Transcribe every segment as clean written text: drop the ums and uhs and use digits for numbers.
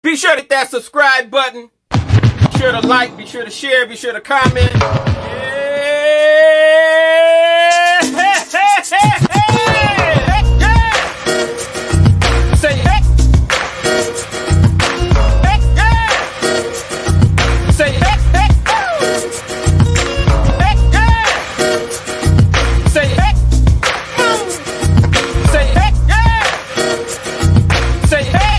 Be sure to hit that subscribe button. Be sure to like, be sure to share, be sure to comment. Say hey. Say hey.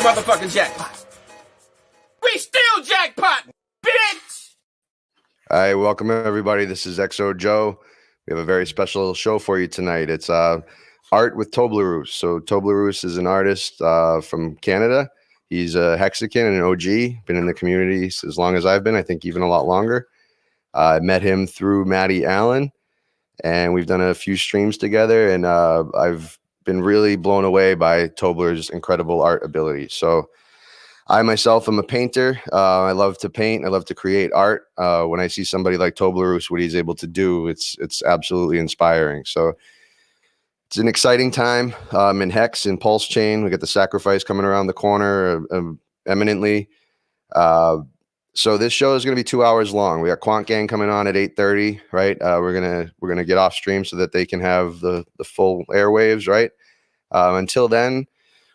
Motherfucking jackpot. We still jackpot, bitch. All right, welcome everybody. This is XO Joe. We have a very special show for you tonight. It's art with Toblerusse. So Toblerusse is an artist from Canada. He's a Hexican and an OG. Been in the community as long as I've been. I think even a lot longer. I met him through Maddie Allen, and we've done a few streams together. And I've been really blown away by Tobler's incredible art ability. So I myself am a painter. I love to paint. I love to create art. When I see somebody like Toblerusse, what he's able to do, it's absolutely inspiring. So it's an exciting time in Hex and PulseChain. We got the sacrifice coming around the corner imminently. So this show is going to be 2 hours long. We got Quant Gang coming on at 8:30, right? We're gonna get off stream so that they can have the full airwaves, right? Until then,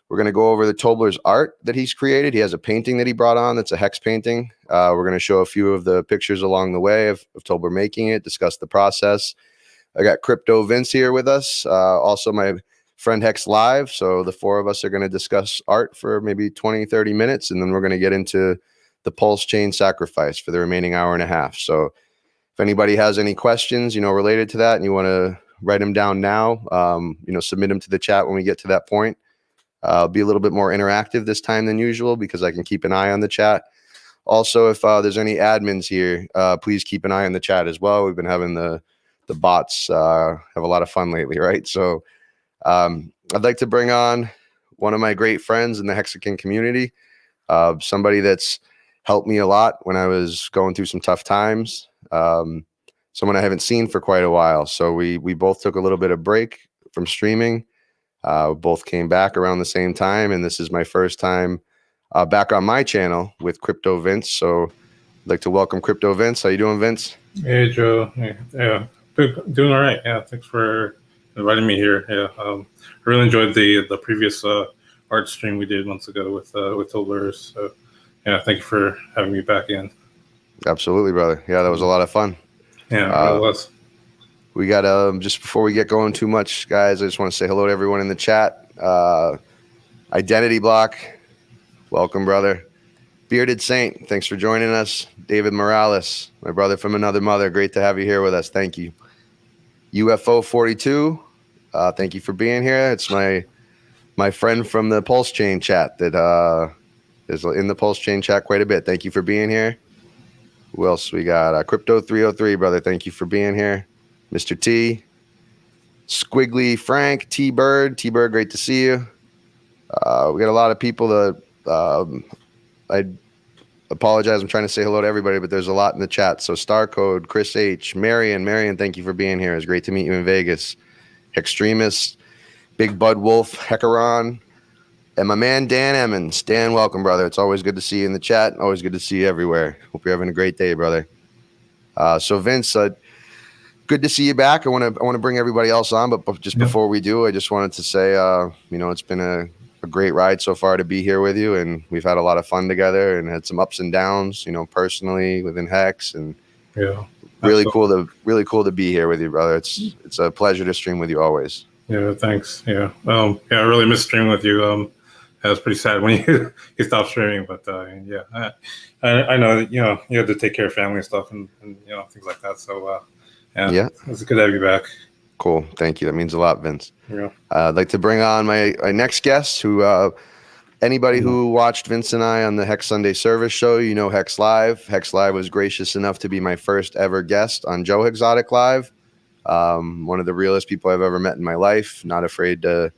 we're gonna go over the Tobler's art that he's created. He has a painting that he brought on that's a hex painting. We're gonna show a few of the pictures along the way of Tobler making it, discuss the process. I got Crypto Vince here with us, also my friend Hex Live. So the four of us are gonna discuss art for maybe 20-30 minutes, and then we're gonna get into the PulseChain sacrifice for the remaining hour and a half. So if anybody has any questions, related to that, and you want to write them down now, submit them to the chat when we get to that point. I'll be a little bit more interactive this time than usual because I can keep an eye on the chat. Also, if there's any admins here, please keep an eye on the chat as well. We've been having the bots have a lot of fun lately, right? So I'd like to bring on one of my great friends in the Hexican community, somebody that's helped me a lot when I was going through some tough times. Someone I haven't seen for quite a while. So we both took a little bit of break from streaming. Both came back around the same time. And this is my first time back on my channel with Crypto Vince. So I'd like to welcome Crypto Vince. How you doing, Vince? Hey, Joe. Yeah, doing all right. Yeah, thanks for inviting me here. Yeah, I really enjoyed the previous art stream we did months ago with Toblerusse. So yeah, thank you for having me back in. Absolutely, brother. Yeah, that was a lot of fun. Yeah, it was. We got just before we get going too much, guys, I just want to say hello to everyone in the chat. Identity Block, welcome, brother. Bearded Saint, thanks for joining us. David Morales, my brother from another mother, great to have you here with us. Thank you. UFO 42, thank you for being here. It's my friend from the PulseChain chat that is in the PulseChain chat quite a bit. Thank you for being here. Who else we got? Crypto 303, brother. Thank you for being here. Mr. T, Squiggly Frank, T-Bird. T-Bird, great to see you. We got a lot of people that I apologize. I'm trying to say hello to everybody, but there's a lot in the chat. So Starcode, Chris H, Marion, thank you for being here. It's great to meet you in Vegas. Extremist, Big Bud Wolf, Hecaron, and my man, Dan Emmons. Dan, welcome, brother. It's always good to see you in the chat. Always good to see you everywhere. Hope you're having a great day, brother. So Vince, good to see you back. I want to bring everybody else on, but just before we do, I just wanted to say, it's been a great ride so far to be here with you, and we've had a lot of fun together and had some ups and downs, personally within Hex, and really cool to be here with you, brother. It's a pleasure to stream with you always. Yeah, thanks. Yeah, I really miss streaming with you. It was pretty sad when he stopped streaming, but yeah, I know you have to take care of family and stuff and things like that. So yeah, it's good to have you back. Cool, thank you. That means a lot, Vince. Yeah. I'd like to bring on my next guest, who anybody who watched Vince and I on the Hex Sunday Service show, Hex Live. Hex Live was gracious enough to be my first ever guest on Joe Exotic Live. One of the realest people I've ever met in my life. Not afraid to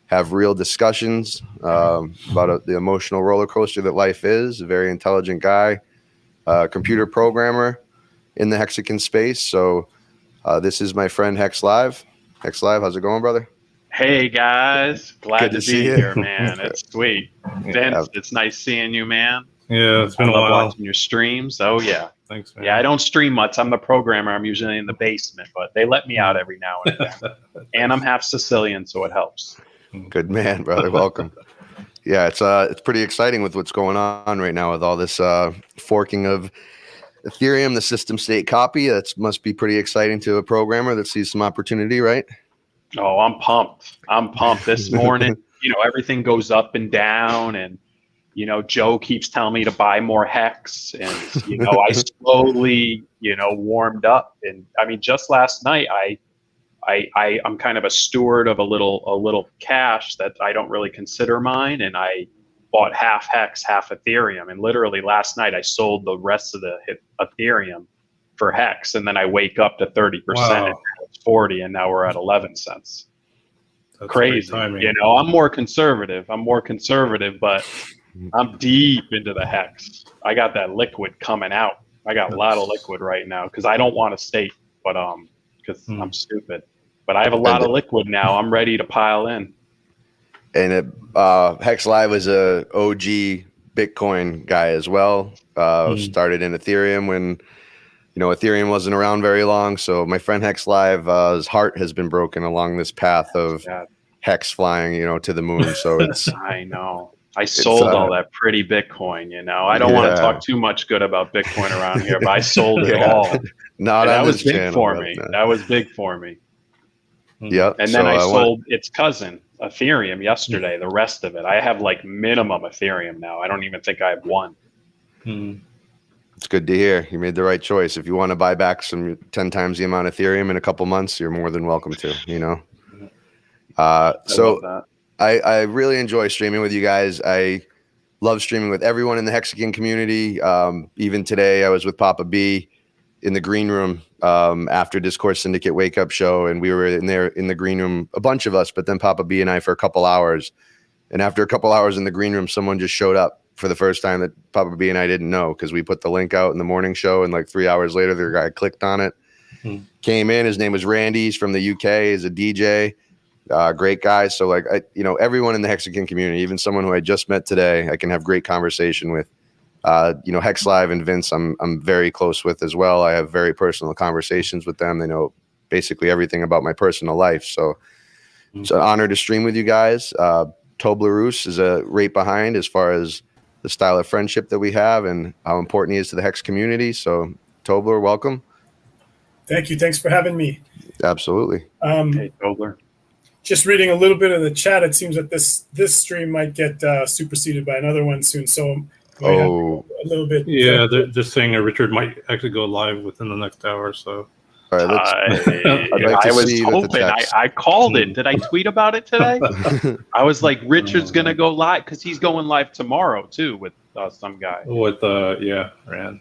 have real discussions about the emotional roller coaster that life is. A very intelligent guy, computer programmer in the Hexican space. So this is my friend Hex Live. Hex Live, how's it going, brother? Hey guys, glad to be here, man. It's sweet. Vince, it's nice seeing you, man. Yeah, it's been a while. Watching your streams. Oh yeah. Thanks, man. Yeah, I don't stream much. I'm the programmer. I'm usually in the basement, but they let me out every now and then. And I'm half Sicilian, so it helps. Good man, brother. Welcome. Yeah, it's pretty exciting with what's going on right now with all this forking of Ethereum, the system state copy. That must be pretty exciting to a programmer that sees some opportunity, right? Oh, I'm pumped. This morning, everything goes up and down, and Joe keeps telling me to buy more Hex, and I slowly, warmed up. And I mean, just last night, I'm kind of a steward of a little cash that I don't really consider mine, and I bought half Hex, half Ethereum, and literally last night I sold the rest of the Ethereum for Hex, and then I wake up to 30%, wow. and it's 40, and now we're at 11 cents. That's crazy. I'm more conservative, but I'm deep into the Hex. I got that liquid coming out. I got a lot of liquid right now because I don't want to stake, but because I'm stupid. But I have a lot of liquid now. I'm ready to pile in. And Hex Live was a OG Bitcoin guy as well. Started in Ethereum when Ethereum wasn't around very long. So my friend Hex Live, his heart has been broken along this path of Hex flying, to the moon. So it's I know. I sold all that pretty Bitcoin, I don't want to talk too much good about Bitcoin around here, but I sold it all. That was big for me. That was big for me. Yep. And then I sold its cousin, Ethereum, yesterday, the rest of it. I have like minimum Ethereum now. I don't even think I have one. It's good to hear. You made the right choice. If you want to buy back some 10 times the amount of Ethereum in a couple months, you're more than welcome to, So I really enjoy streaming with you guys. I love streaming with everyone in the Hexican community. Even today, I was with Papa B in the green room after Discourse Syndicate Wake Up Show, and we were in there in the green room, a bunch of us, but then Papa B and I for a couple hours. And after a couple hours in the green room, someone just showed up for the first time that Papa B and I didn't know, because we put the link out in the morning show, and like 3 hours later, the guy clicked on it, came in. His name was Randy. He's from the UK. He's a DJ. Great guy. So like, everyone in the Hexican community, even someone who I just met today, I can have great conversation with. Hex Live and Vince, I'm very close with as well. I have very personal conversations with them. They know basically everything about my personal life. So it's an honor to stream with you guys. Toblerusse is right behind as far as the style of friendship that we have and how important he is to the Hex community. So Tobler, welcome. Thank you. Thanks for having me. Absolutely. Hey, Tobler. Just reading a little bit of the chat, it seems that this stream might get superseded by another one soon. So a little bit. Yeah, they're just saying Richard might actually go live within the next hour or so. All right, I was hoping. I called it. Did I tweet about it today? I was like, Richard's going to go live because he's going live tomorrow too with some guy. With Rand.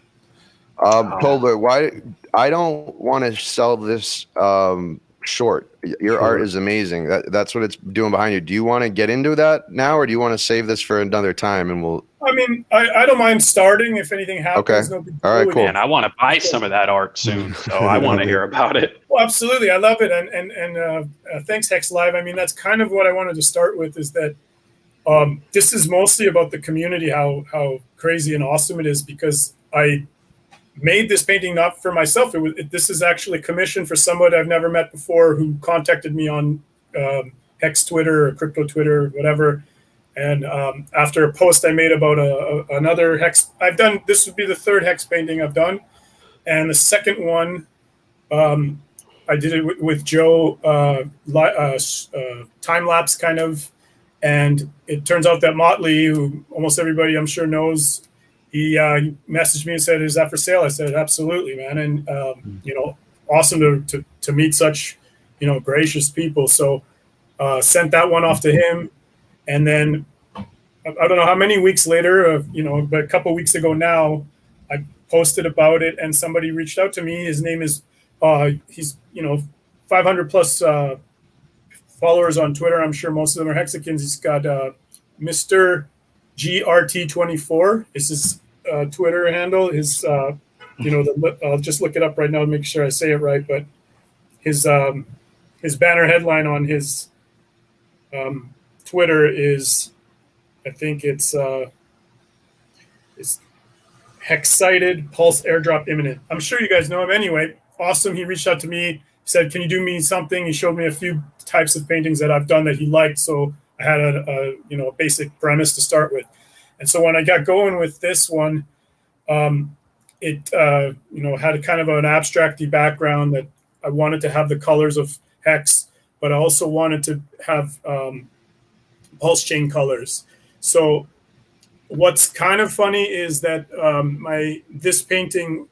Tobler, why I don't want to sell this short. Your art is amazing. That's what it's doing behind you. Do you want to get into that now, or do you want to save this for another time? And we'll. I mean, I don't mind starting if anything happens. Okay. No big All right, cool. Man, I want to buy some of that art soon, so I want to hear about it. Well, absolutely, I love it, and thanks, Hex Live. I mean, that's kind of what I wanted to start with. Is that this is mostly about the community, how crazy and awesome it is, because I made this painting not for myself. This is actually commissioned for somebody I've never met before who contacted me on Hex Twitter or Crypto Twitter, whatever. And after a post I made about another Hex, this would be the third Hex painting I've done. And the second one, I did it with Joe, time lapse kind of. And it turns out that Motley, who almost everybody I'm sure knows, he messaged me and said, "Is that for sale?" I said, "Absolutely, man." And awesome to meet such gracious people. So sent that one off to him, and then I don't know how many weeks later, but a couple of weeks ago now, I posted about it, and somebody reached out to me. His name is he's 500 plus followers on Twitter. I'm sure most of them are Hexicans. He's got Mr. GRT24 is his Twitter handle. His I'll just look it up right now to make sure I say it right. But his banner headline on his Twitter is, I think it's Hex-cited, Pulse airdrop imminent. I'm sure you guys know him anyway. Awesome. He reached out to me, said, "Can you do me something?" He showed me a few types of paintings that I've done that he liked. So I had a basic premise to start with. And so when I got going with this one, it had a kind of an abstracty background that I wanted to have the colors of Hex, but I also wanted to have PulseChain colors. So what's kind of funny is that this painting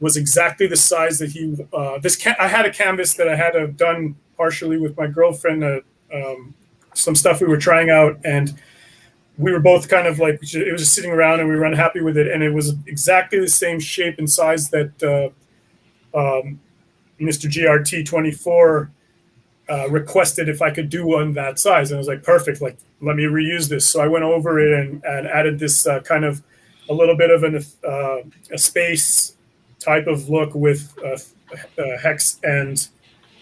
was exactly the size that he I had a canvas that I had done partially with my girlfriend, some stuff we were trying out, and we were both kind of like, it was just sitting around and we were unhappy with it, and it was exactly the same shape and size that Mr. GRT24 requested if I could do one that size. And I was like, perfect, like, let me reuse this. So I went over it and added this kind of a little bit of a space type of look with Hex and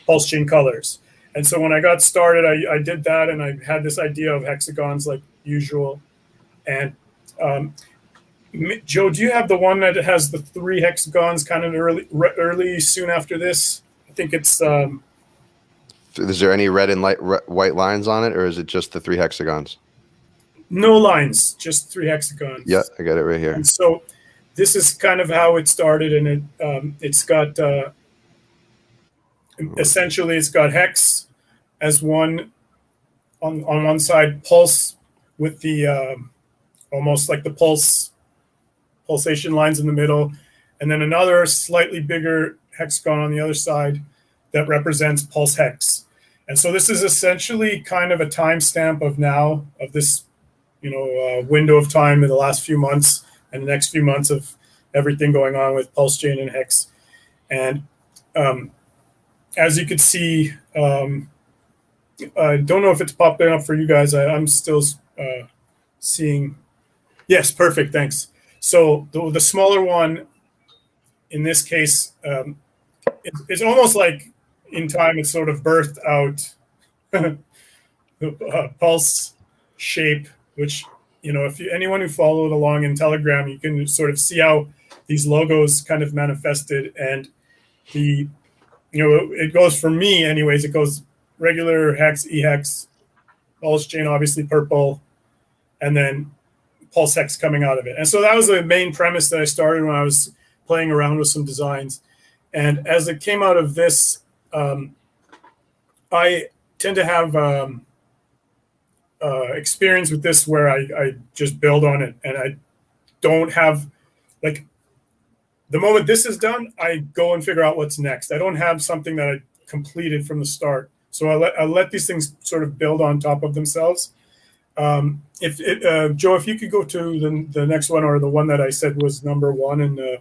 PulseChain colors. And so when I got started, I did that, and I had this idea of hexagons like usual. And Joe, do you have the one that has the 3 hexagons kind of early soon after this? I think it's... Is there any red and white lines on it, or is it just the 3 hexagons? No lines, just 3 hexagons. Yeah, I got it right here. And so this is kind of how it started, and it's got essentially it's got Hex as one on one side, Pulse with the almost like the pulsation lines in the middle, and then another slightly bigger hexagon on the other side that represents Pulse Hex. And so this is essentially kind of a timestamp of this window of time in the last few months and the next few months of everything going on with PulseChain and Hex. And as you can see, I don't know if it's popping up for you guys. I'm still seeing. Yes, perfect. Thanks. So the smaller one, in this case, it's almost like in time it's sort of birthed out the Pulse shape, which, if anyone who followed along in Telegram, you can sort of see how these logos kind of manifested. And it goes, for me anyways, it goes regular Hex, EHEX, PulseChain, obviously purple, and then Pulse Hex coming out of it. And so that was the main premise that I started when I was playing around with some designs. And as it came out of this, I tend to have experience with this where I just build on it, and I don't have, like, the moment this is done, I go and figure out what's next. I don't have something that I completed from the start. So I let these things sort of build on top of themselves. Joe, if you could go to the next one, or the one that I said was number 1 in the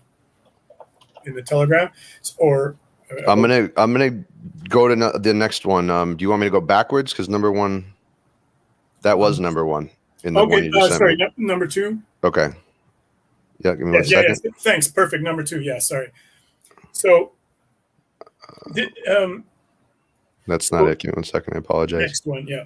Telegram, or I'm gonna go to the next one. Do you want me to go backwards? Because number 1, that was number 1 in the one you just sent me. Number 2. Okay. Yeah, give me 1 second. Yeah, thanks. Perfect. Number 2. Yeah, sorry. So, that's not it. Give me 1 second. I apologize. Next one, yeah.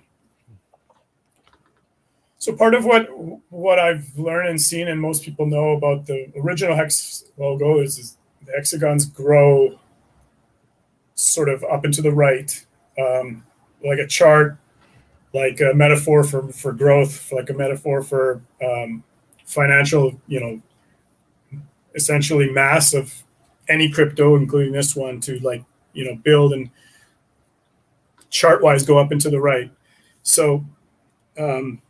So part of what I've learned and seen, and most people know about the original Hex logo, is the hexagons grow sort of up and to the right, like a chart, like a metaphor for growth, like a metaphor for financial, essentially mass of any crypto, including this one, to build and chart-wise go up and to the right. So Um,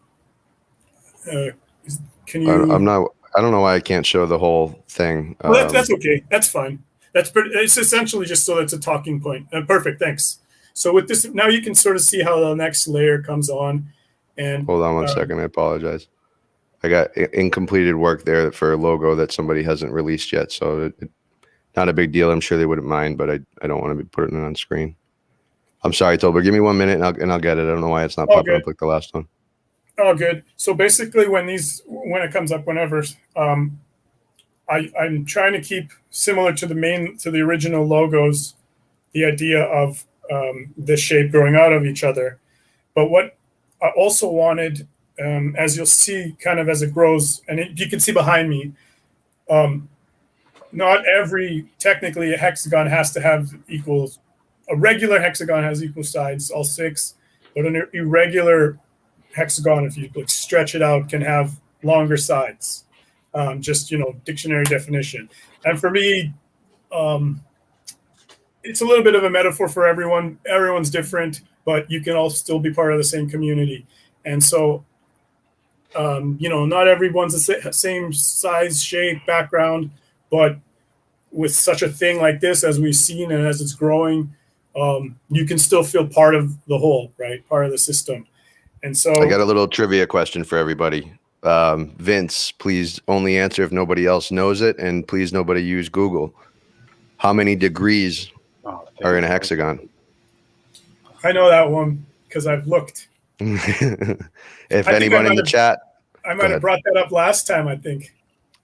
can you? I'm not. I don't know why I can't show the whole thing. Well, that's okay. That's fine. It's essentially just so that's a talking point. Perfect. Thanks. So with this, now you can sort of see how the next layer comes on. And hold on one second. I apologize. I got incompleted work there for a logo that somebody hasn't released yet. So not a big deal. I'm sure they wouldn't mind, but I don't want to be putting it on screen. I'm sorry, Tolbert. Give me 1 minute and I'll get it. I don't know why it's not popping up like the last one. Oh, good. So basically, when it comes up, whenever, I'm trying to keep similar to the original logos, the idea of this shape growing out of each other. But what I also wanted, as you'll see, kind of as it grows, and you can see behind me, not technically a hexagon has to have equals. A regular hexagon has equal sides, all 6, but an irregular hexagon, if you stretch it out, can have longer sides. Just dictionary definition. And for me, it's a little bit of a metaphor for everyone. Everyone's different, but you can all still be part of the same community. And so, not everyone's the same size, shape, background, but with such a thing like this, as we've seen and as it's growing, you can still feel part of the whole, right? Part of the system. And so I got a little trivia question for everybody. Vince, please only answer if nobody else knows it, and please nobody use Google. How many degrees are in a hexagon? I know that one because I've looked. If anyone in the chat, I might have brought that up last time, I think.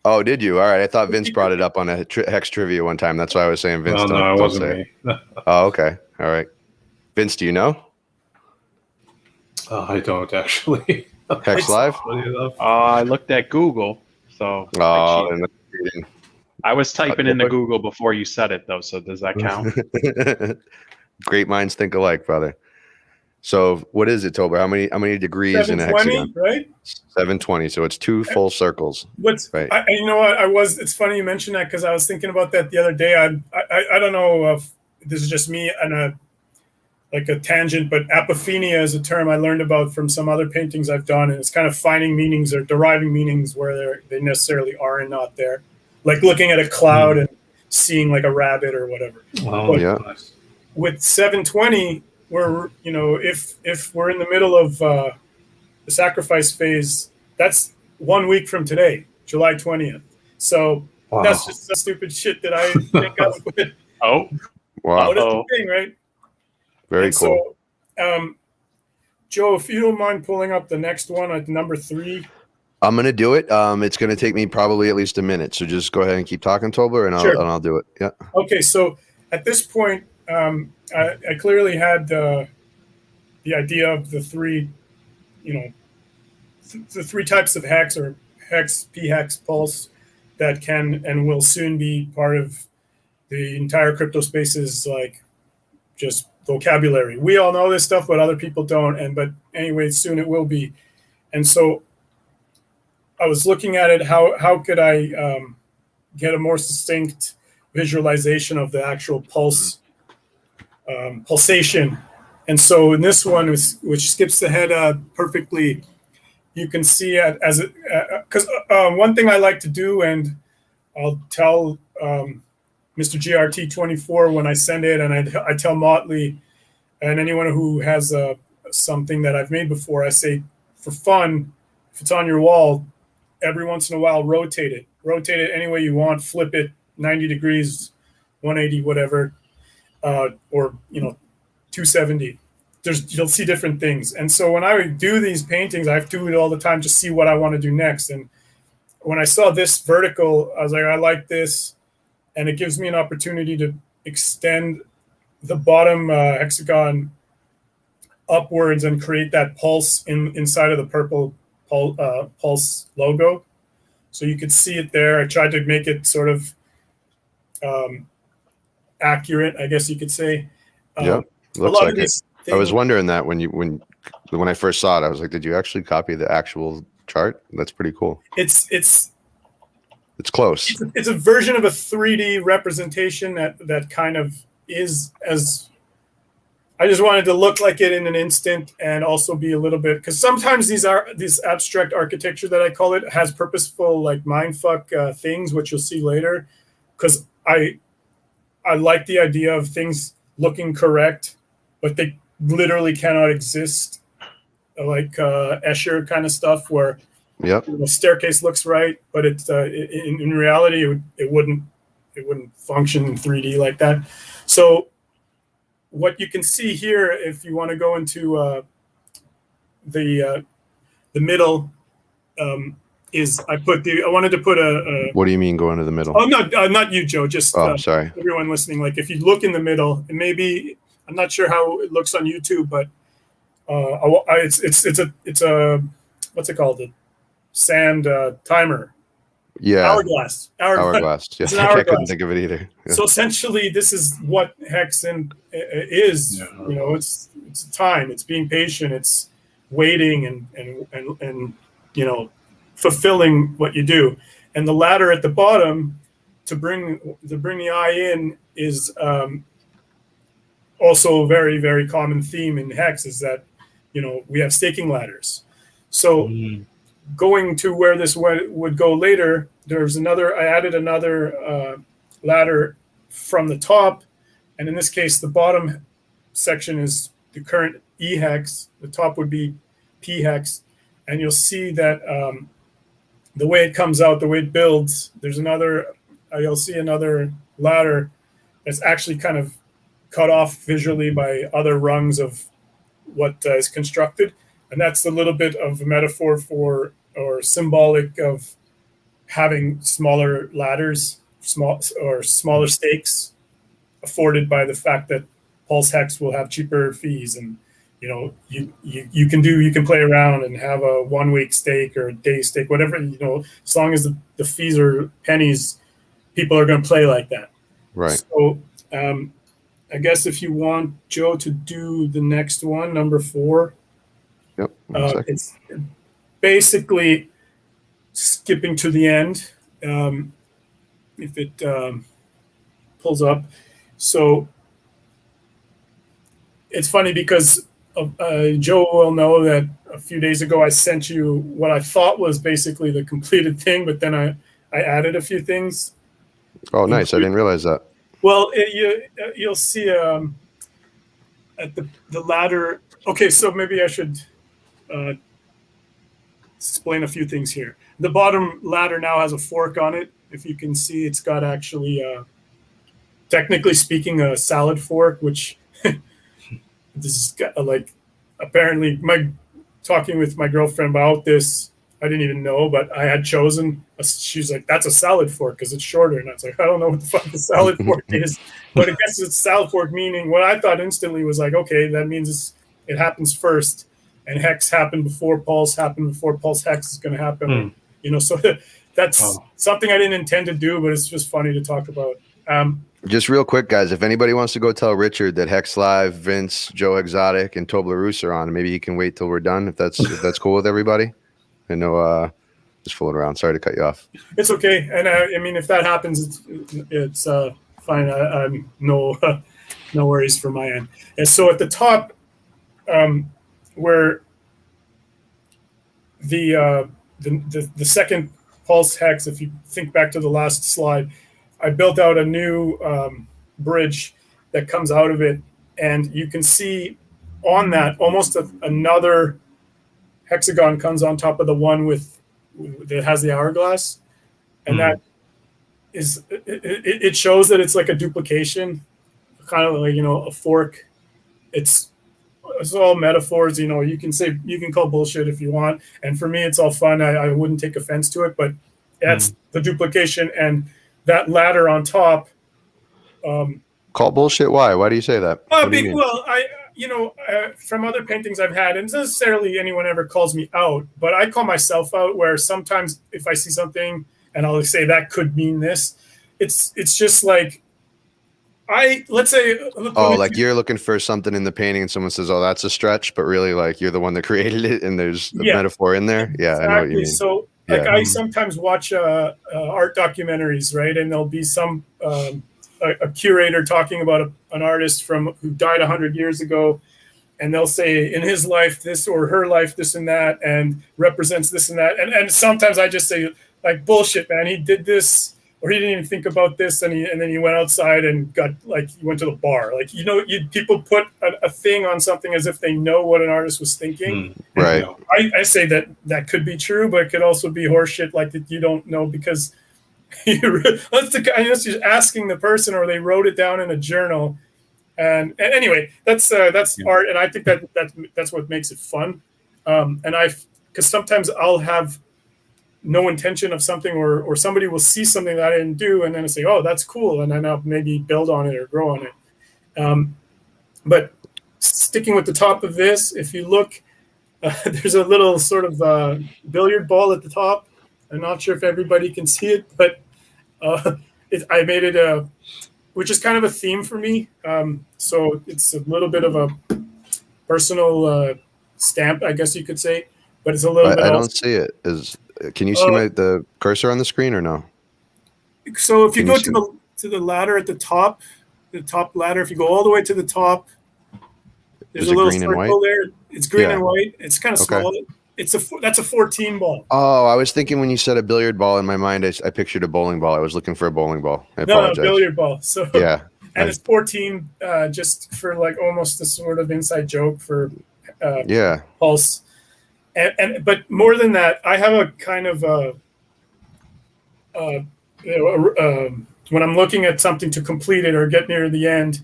Oh, did you? All right. I thought Vince brought it up on a Hex trivia one time. That's why I was saying Vince. No, it wasn't me. Oh, okay. All right. Vince, do you know? I don't actually. Hex Live? I looked at Google, so I was typing into Google before you said it, though. So does that count? Great minds think alike, brother. So what is it, Tober? How many degrees in a hexagon? Right? 720. So it's 2 full circles. Right. You know what? It's funny you mentioned that because I was thinking about that the other day. I don't know if this is just me and like a tangent, but apophenia is a term I learned about from some other paintings I've done, and it's kind of finding meanings or deriving meanings where they necessarily are and not there. Like looking at a cloud and seeing like a rabbit or whatever. Oh, yeah. With 720, we're if we're in the middle of the sacrifice phase, that's 1 week from today, July 20th. So that's just the stupid shit that I think of. Oh, wow! That's the thing, right? Very cool. So, Joe, if you don't mind pulling up the next one at number 3. I'm gonna do it. It's gonna take me probably at least a minute. So just go ahead and keep talking, Tobler, and I'll do it. Yeah. Okay. So at this point, I clearly had the idea of the 3, the 3 types of hex or hex, p-hex, pulse that can and will soon be part of the entire crypto space's like just vocabulary. We all know this stuff, but other people don't. But anyway, soon it will be. And so I was looking at it. How could I get a more succinct visualization of the actual pulsation? And so in this one, which skips ahead perfectly, you can see it as it because one thing I like to do, and I'll tell Mr. GRT24 when I send it, and I tell Motley and anyone who has something that I've made before, I say, for fun, if it's on your wall, every once in a while, rotate it any way you want, flip it 90 degrees, 180, whatever, or 270. You'll see different things. And so when I do these paintings, I do it all the time to see what I want to do next. And when I saw this vertical, I was like, I like this. And it gives me an opportunity to extend the bottom hexagon upwards and create that pulse inside of the purple pulse logo. So you could see it there. I tried to make it sort of accurate, I guess you could say. Yeah, looks like it. I was wondering that when I first saw it, I was like, did you actually copy the actual chart? That's pretty cool. It's close. It's a version of a 3D representation that kind of is as I just wanted to look like it in an instant and also be a little bit, because sometimes these abstract architecture that I call it has purposeful like mindfuck things, which you'll see later. Because I like the idea of things looking correct, but they literally cannot exist, like Escher kind of stuff where the staircase looks right, but it's in reality it wouldn't function in 3D like that. So what you can see here, if you want to go into the middle, is I wanted to put a. What do you mean going to the middle? Oh, not you, Joe. Just sorry. Everyone listening. Like if you look in the middle, and maybe I'm not sure how it looks on YouTube, but it's a what's it called? A sand timer. Yeah. Hourglass. Yeah. I couldn't think of it either. Yeah. So essentially, this is what Hex-in is. Yeah. You know, it's time. It's being patient. It's waiting and fulfilling what you do. And the ladder at the bottom to bring the eye in is also a very, very common theme in Hex is that we have staking ladders. So. Going to where this would go later, I added another ladder from the top, and in this case, the bottom section is the current E-hex. The top would be P-hex, and you'll see that the way it comes out, the way it builds, you'll see another ladder that's actually kind of cut off visually by other rungs of what is constructed. And that's a little bit of a metaphor for or symbolic of having smaller ladders, smaller stakes afforded by the fact that Pulse Hex will have cheaper fees. And you can play around and have a 1 week stake or a day stake, whatever, as long as the fees are pennies, people are going to play like that. Right. So I guess if you want Joe to do the next one, number 4. Yep. It's basically skipping to the end if it pulls up. So it's funny because Joe will know that a few days ago I sent you what I thought was basically the completed thing, but then I added a few things. Oh, nice. I didn't realize that. Well, you'll see at the ladder. Okay, so maybe I should explain a few things here. The bottom ladder now has a fork on it. If you can see, it's got actually, technically speaking, a salad fork, which this is like apparently talking with my girlfriend about this, I didn't even know, but I had chosen. She's like, "That's a salad fork because it's shorter," and I was like, "I don't know what the fuck a salad fork is," but I guess it's salad fork meaning. What I thought instantly was like, okay, that means it happens first. And Hex happened before Pulse happened before Pulse Hex is going to happen. So that's something I didn't intend to do, but it's just funny to talk about. Just real quick, guys, if anybody wants to go tell Richard that Hex Live, Vince, Joe Exotic, and Toblerusse are on, maybe he can wait till we're done if that's cool with everybody. I know, just fooling around. Sorry to cut you off. It's okay, and I mean, if that happens, it's fine. I'm no worries from my end. And so at the top, where the second Pulse Hex, if you think back to the last slide, I built out a new bridge that comes out of it, and you can see on that almost another hexagon comes on top of the one that has the hourglass, and that is it shows that it's like a duplication, kind of like a fork. It's all metaphors, you can call bullshit if you want. And for me, it's all fun. I wouldn't take offense to it, but that's the duplication and that ladder on top. Call bullshit. Why do you say that? From other paintings I've had, and not necessarily anyone ever calls me out, but I call myself out where sometimes if I see something and I'll say that could mean this, it's just like, let's say, like you're looking for something in the painting and someone says, "Oh, that's a stretch," but really, like, you're the one that created it, and there's a metaphor in there. Yeah, exactly. I know what you mean. So, I sometimes watch art documentaries, right? And there'll be some a curator talking about an artist who died 100 years ago, and they'll say in his life this or her life this and that, and represents this and that, and sometimes I just say like, bullshit, man, he did this, or he didn't even think about this, and then he went outside and he went to the bar. Like, people put a thing on something as if they know what an artist was thinking. Right. I say that could be true, but it could also be horseshit, like that you don't know because unless you're asking the person or they wrote it down in a journal. And anyway, that's art, and I think that's what makes it fun. Because sometimes I'll have no intention of something, or somebody will see something that I didn't do, and then I say, oh, that's cool, and then I'll maybe build on it or grow on it. But sticking with the top of this, if you look, there's a little sort of billiard ball at the top. I'm not sure if everybody can see it, but I made it which is kind of a theme for me. So it's a little bit of a personal stamp, I guess you could say, but it's a little bit. I don't see it. Can you see the cursor on the screen or no? So if you go to the ladder at the top ladder, if you go all the way to the top, there's a little circle there. It's green and white. It's kind of small. That's a 14 ball. Oh, I was thinking when you said a billiard ball, in my mind, I pictured a bowling ball. I was looking for a bowling ball. I apologize. No, billiard ball. So yeah, and it's 14, just for like almost a sort of inside joke for Pulse. But more than that, I have a kind of when I'm looking at something to complete it or get near the end,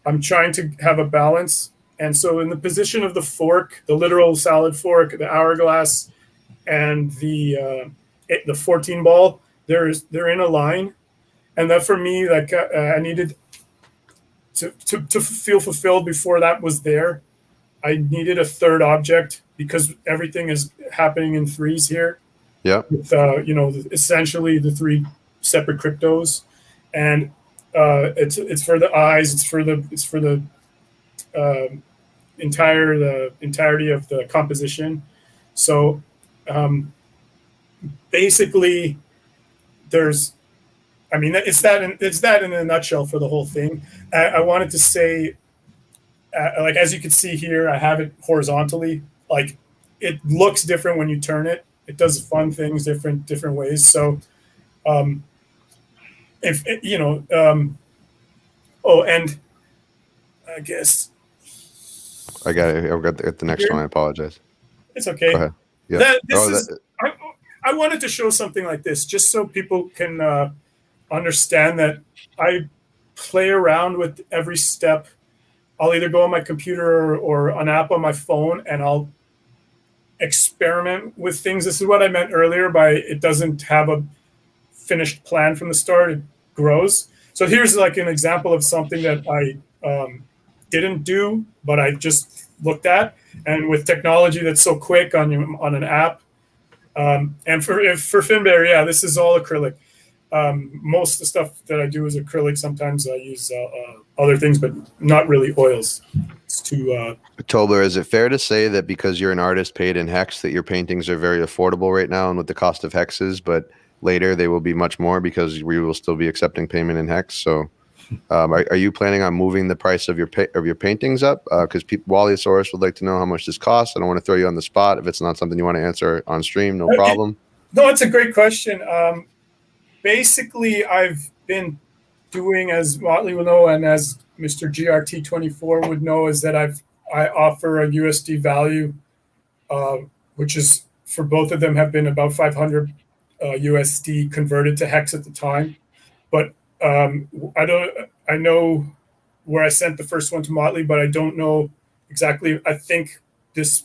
I'm trying to have a balance. And so in the position of the fork, the literal salad fork, the hourglass, and the 14 ball, they're in a line. And that for me, like I needed to feel fulfilled before that was there. I needed a third object because everything is happening in threes here. Yeah. With essentially the three separate cryptos, and it's for the eyes. It's for the entirety of the composition. So basically, it's that in a nutshell for the whole thing. I wanted to say, like as you can see here, I have it horizontally. Like it looks different when you turn it. It does fun things different ways. So, and I guess I got it. I've got the next one. I apologize. It's okay. Go ahead. Yeah. I wanted to show something like this just so people can understand that I play around with every step. I'll either go on my computer or an app on my phone, and I'll experiment with things. This is what I meant earlier by it doesn't have a finished plan from the start. It grows. So here's like an example of something that I didn't do, but I just looked at. And with technology that's so quick on an app, and for Finberry, this is all acrylic. Most of the stuff that I do is acrylic. Sometimes I use other things, but not really oils. It's too. Tobler, is it fair to say that because you're an artist paid in Hex, that your paintings are very affordable right now and with the cost of Hexes, but later they will be much more because we will still be accepting payment in Hex? So, are you planning on moving the price of your paintings up? Because Wallysaurus would like to know how much this costs. I don't want to throw you on the spot. If it's not something you want to answer on stream, no problem. No, it's a great question. Basically, I've been doing, as Motley will know, and as Mr. GRT24 would know, is that I offer a USD value, which is for both of them have been about 500 USD converted to Hex at the time. But I know where I sent the first one to Motley, but I don't know exactly. I think this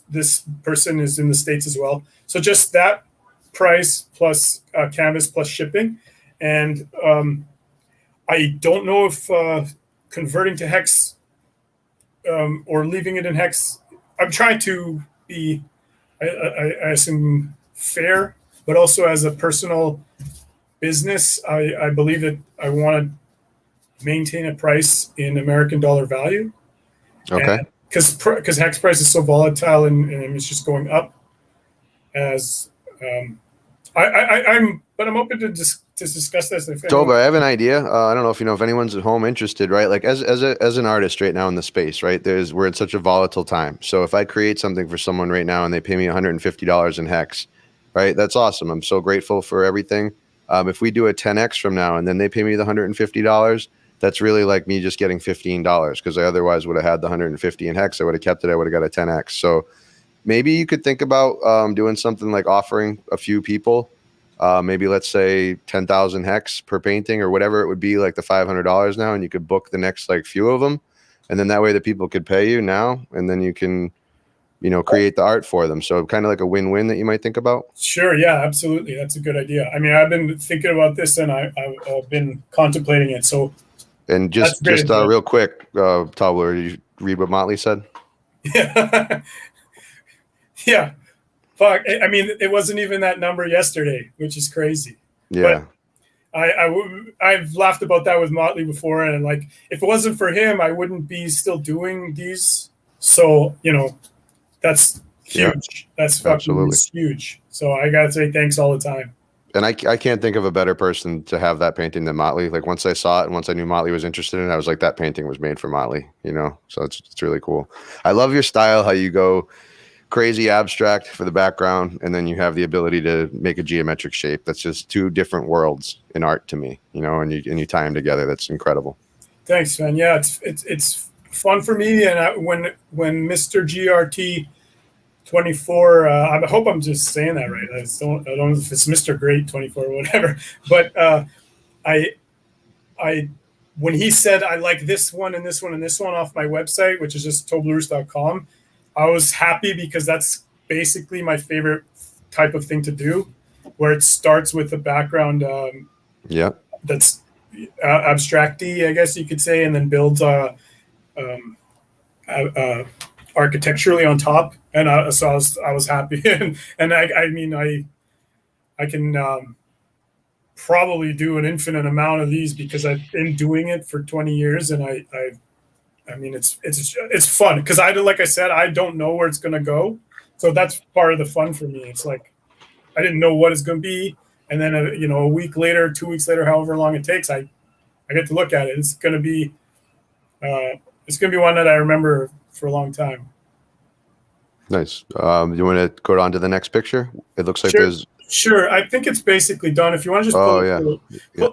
person is in the States as well. So just that price plus canvas plus shipping. And I don't know if converting to Hex or leaving it in Hex, I'm trying to be, I assume, fair, but also as a personal business, I believe that I want to maintain a price in American dollar value. Okay. Because Hex price is so volatile and it's just going up as I'm open to discuss this. If Toba, I have an idea. I don't know if anyone's at home interested, right? Like as an artist right now in the space, right? We're in such a volatile time. So if I create something for someone right now and they pay me $150 in Hex, right? That's awesome. I'm so grateful for everything. If we do a 10x from now and then they pay me the $150, that's really like me just getting $15 because I otherwise would have had the 150 in Hex. I would have kept it. I would have got a 10x. So maybe you could think about doing something like offering a few people, maybe let's say 10,000 Hex per painting or whatever it would be, like the $500 now, and you could book the next like few of them, and then that way the people could pay you now, and then you can, create the art for them. So kind of like a win-win that you might think about. Sure, yeah, absolutely, that's a good idea. I mean, I've been thinking about this and I've been contemplating it. So, and just real quick, Tobler, did you read what Motley said? Yeah. Yeah. Fuck. I mean, it wasn't even that number yesterday, which is crazy. Yeah. But I've laughed about that with Motley before, and like, if it wasn't for him, I wouldn't be still doing these. So, that's huge. Yeah, that's fucking huge. So I gotta say thanks all the time. And I can't think of a better person to have that painting than Motley. Like once I saw it and once I knew Motley was interested in it, I was like, that painting was made for Motley, So it's really cool. I love your style, how you go crazy abstract for the background, and then you have the ability to make a geometric shape. That's just two different worlds in art to me, and you tie them together. That's incredible. Thanks, man. Yeah, it's fun for me. And when Mr. GRT 24, I hope I'm just saying that right. I don't know if it's Mr. Great 24 or whatever, but I when he said I like this one and this one and this one off my website, which is just Toblerusse.com, I was happy because that's basically my favorite type of thing to do, where it starts with the background that's abstract-y, I guess you could say, and then builds architecturally on top. And so I was happy. and I mean, I can probably do an infinite amount of these because I've been doing it for 20 years, and I mean, it's fun because like I said, I don't know where it's going to go. So that's part of the fun for me. It's like, I didn't know what it's going to be. And then, a week later, 2 weeks later, however long it takes, I get to look at it. It's going to be one that I remember for a long time. Nice. You want to go on to the next picture? It looks like there's. Sure. I think it's basically done. If you want to just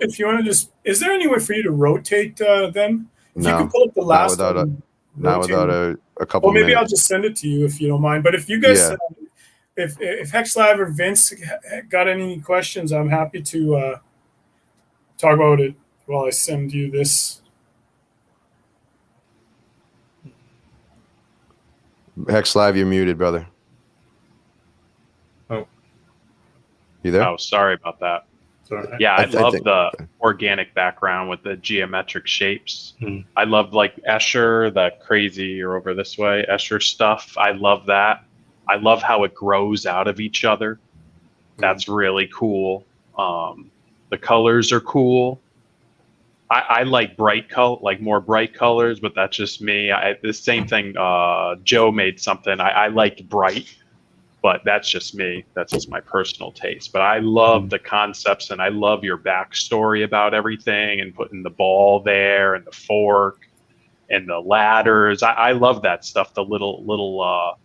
if you want to just, is there any way for you to rotate them? If you can pull up the last one. Not without a couple. Well, maybe minutes. I'll just send it to you if you don't mind. But if you guys, if Hex Live or Vince got any questions, I'm happy to talk about it while I send you this. Hex Live, you're muted, brother. Oh, you there? Oh, sorry about that. Yeah, I love the organic background with the geometric shapes. I love like Escher, the crazy or over this way Escher stuff. I love that. I love how it grows out of each other. That's really cool. The colors are cool. I like more bright colors, but that's just me. The same thing. Joe made something. I liked bright. But that's just me. That's just my personal taste. But I love the concepts, and I love your backstory about everything, and putting the ball there, and the fork, and the ladders. I love that stuff. The little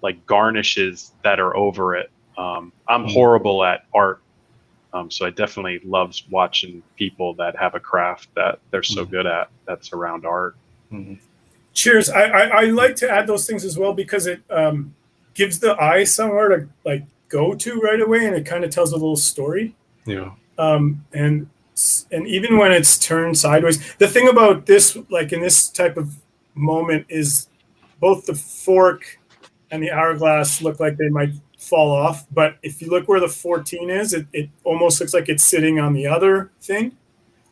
like garnishes that are over it. I'm horrible at art, so I definitely love watching people that have a craft that they're so good at. That's around art. Cheers. I like to add those things as well because it. Gives the eye somewhere to like go to right away, and it kind of tells a little story. Yeah. And even when it's turned sideways, the thing about this, like in this type of moment, is both the fork and the hourglass look like they might fall off. But if you look where the 14 is, it almost looks like it's sitting on the other thing.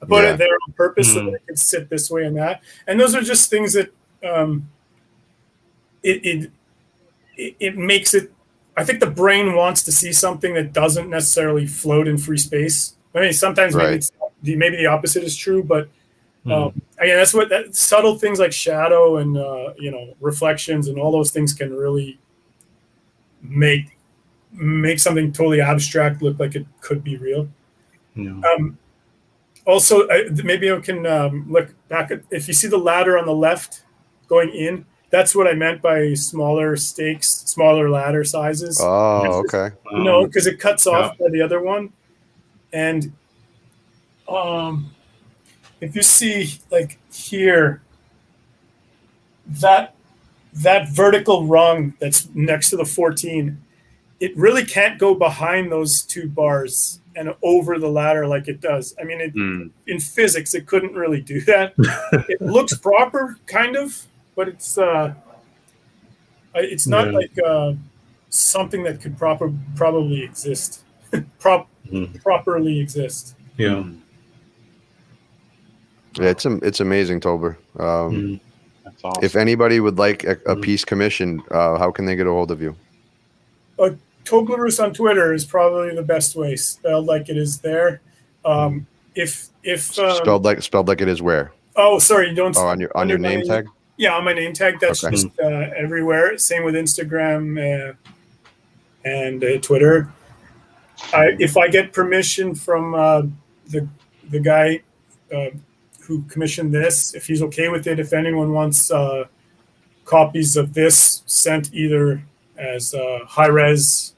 I put it there on purpose so that it can sit this way and that. And those are just things that it makes it. I think the brain wants to see something that doesn't necessarily float in free space. I mean, sometimes maybe the opposite is true, but again, that's that subtle things like shadow and reflections and all those things can really make make something totally abstract look like it could be real. Yeah. Also, maybe I can look back at, if you see the ladder on the left going in, that's what I meant by smaller stakes, smaller ladder sizes. Oh, okay. You know, because it cuts off by the other one. And if you see like here, that vertical rung that's next to the 14, it really can't go behind those two bars and over the ladder like it does. I mean, in physics, it couldn't really do that. It looks proper, kind of, but it's not like something that could probably exist, properly exist. Yeah. Yeah, it's amazing, Tober. That's awesome. If anybody would like a piece commissioned, how can they get a hold of you? Toblerusse on Twitter is probably the best way, spelled like it is there. If spelled like it is where? Oh, sorry, you don't. Oh, on your name tag. Yeah, on my name tag. That's okay. just everywhere. Same with Instagram and Twitter. If I get permission from the guy who commissioned this, if he's okay with it, if anyone wants copies of this sent either as a high-res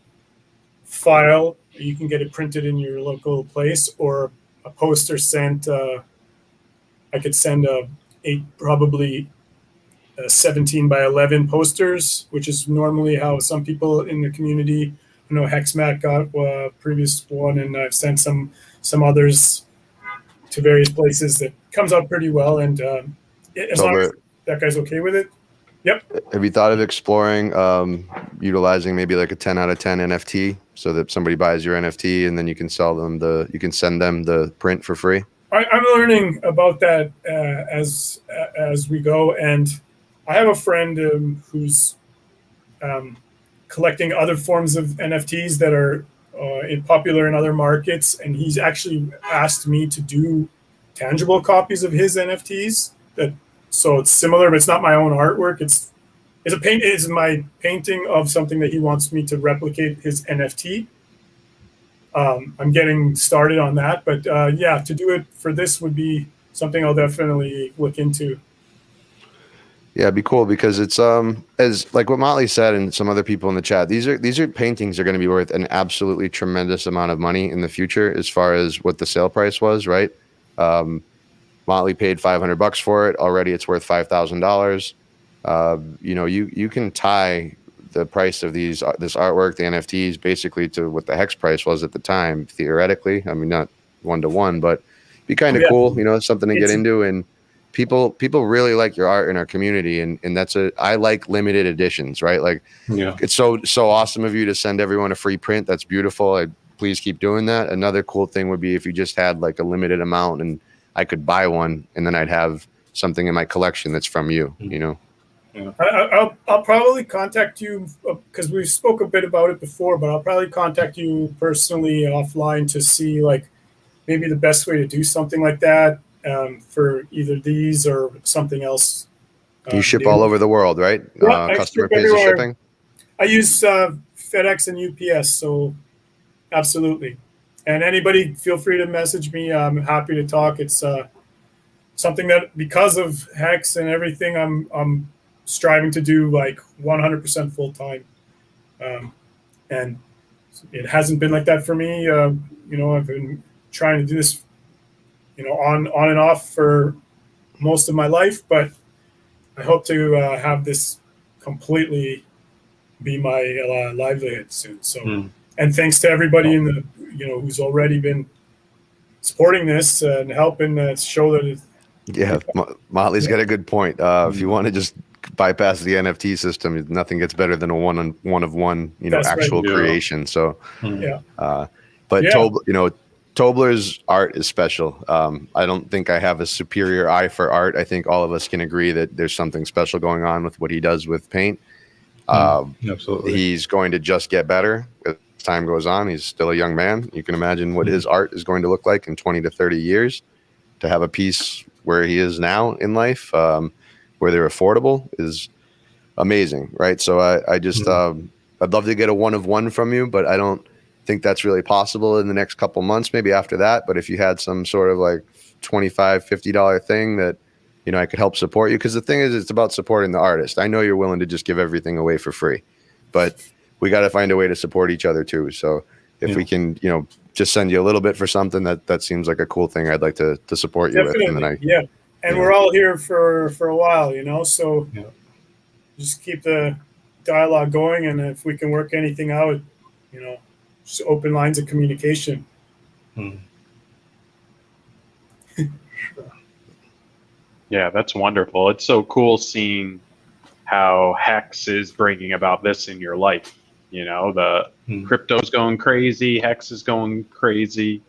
file, you can get it printed in your local place, or a poster sent. I could send probably 17 by 11 posters, which is normally how some people in the community, I know HexMat got a previous one, and I've sent some others to various places that comes out pretty well. And as long as that guy's okay with it. Yep. Have you thought of exploring utilizing maybe like a 10 out of 10 NFT so that somebody buys your NFT and then you can send them the print for free? I'm learning about that as we go, and I have a friend who's collecting other forms of NFTs that are popular in other markets, and he's actually asked me to do tangible copies of his NFTs. So it's similar, but it's not my own artwork. It's my painting of something that he wants me to replicate his NFT. I'm getting started on that, but to do it for this would be something I'll definitely look into. Yeah, it'd be cool because it's as like what Motley said and some other people in the chat. These are paintings are going to be worth an absolutely tremendous amount of money in the future as far as what the sale price was, right? Motley paid $500 for it already. It's worth $5,000. You can tie the price of this artwork, the NFTs, basically to what the hex price was at the time. Theoretically, I mean, not 1-to-1, but be kind of cool. It's something to get into, and people really like your art in our community, and I like limited editions, right? Like, it's so awesome of you to send everyone a free print. That's beautiful. Please keep doing that. Another cool thing would be if you just had like a limited amount and I could buy one, and then I'd have something in my collection that's from you, Yeah. I'll probably contact you because we spoke a bit about it before, but I'll probably contact you personally offline to see like maybe the best way to do something like that for either these or something else. You ship all over the world, right? Yeah, customer pays the shipping. I use FedEx and UPS, so absolutely. And anybody, feel free to message me. I'm happy to talk. It's something that, because of Hex and everything, I'm striving to do like 100% full time. And it hasn't been like that for me. I've been trying to do this, on and off for most of my life, but I hope to have this completely be my livelihood soon. So, and thanks to everybody in the, who's already been supporting this and helping show that. Motley's got a good point. If you want to just bypass the NFT system, nothing gets better than a one-of-one, actual creation. So, Tobler's art is special. I don't think I have a superior eye for art. I think all of us can agree that there's something special going on with what he does with paint. Absolutely. He's going to just get better as time goes on. He's still a young man. You can imagine what his art is going to look like in 20 to 30 years. To have a piece where he is now in life, where they're affordable, is amazing, right? So I just I'd love to get a 1 of 1 from you, but I don't think that's really possible in the next couple months, maybe after that. But if you had some sort of like $25, $50 thing that, you know, I could help support you. Because the thing is, it's about supporting the artist. I know you're willing to just give everything away for free, but we got to find a way to support each other too. So if we can, you know, just send you a little bit for something, that seems like a cool thing I'd like to support you Definitely. with. And then and we're all here for a while, you know, so just keep the dialogue going. And if we can work anything out, you know, just open lines of communication. Yeah, that's wonderful. It's so cool seeing how Hex is bringing about this in your life. You know, the crypto's going crazy, Hex is going crazy,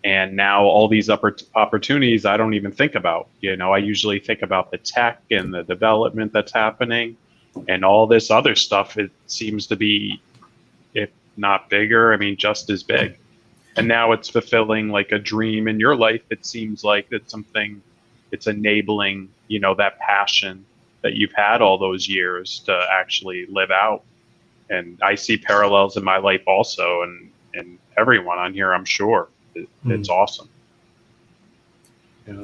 and now all these opportunities I don't even think about. You know, I usually think about the tech and the development that's happening, and all this other stuff. It seems to be, if not bigger, I mean, just as big. And now it's fulfilling like a dream in your life. It seems like it's something. It's enabling, you know, that passion that you've had all those years to actually live out. And I see parallels in my life also, and everyone on here, I'm sure. It's awesome.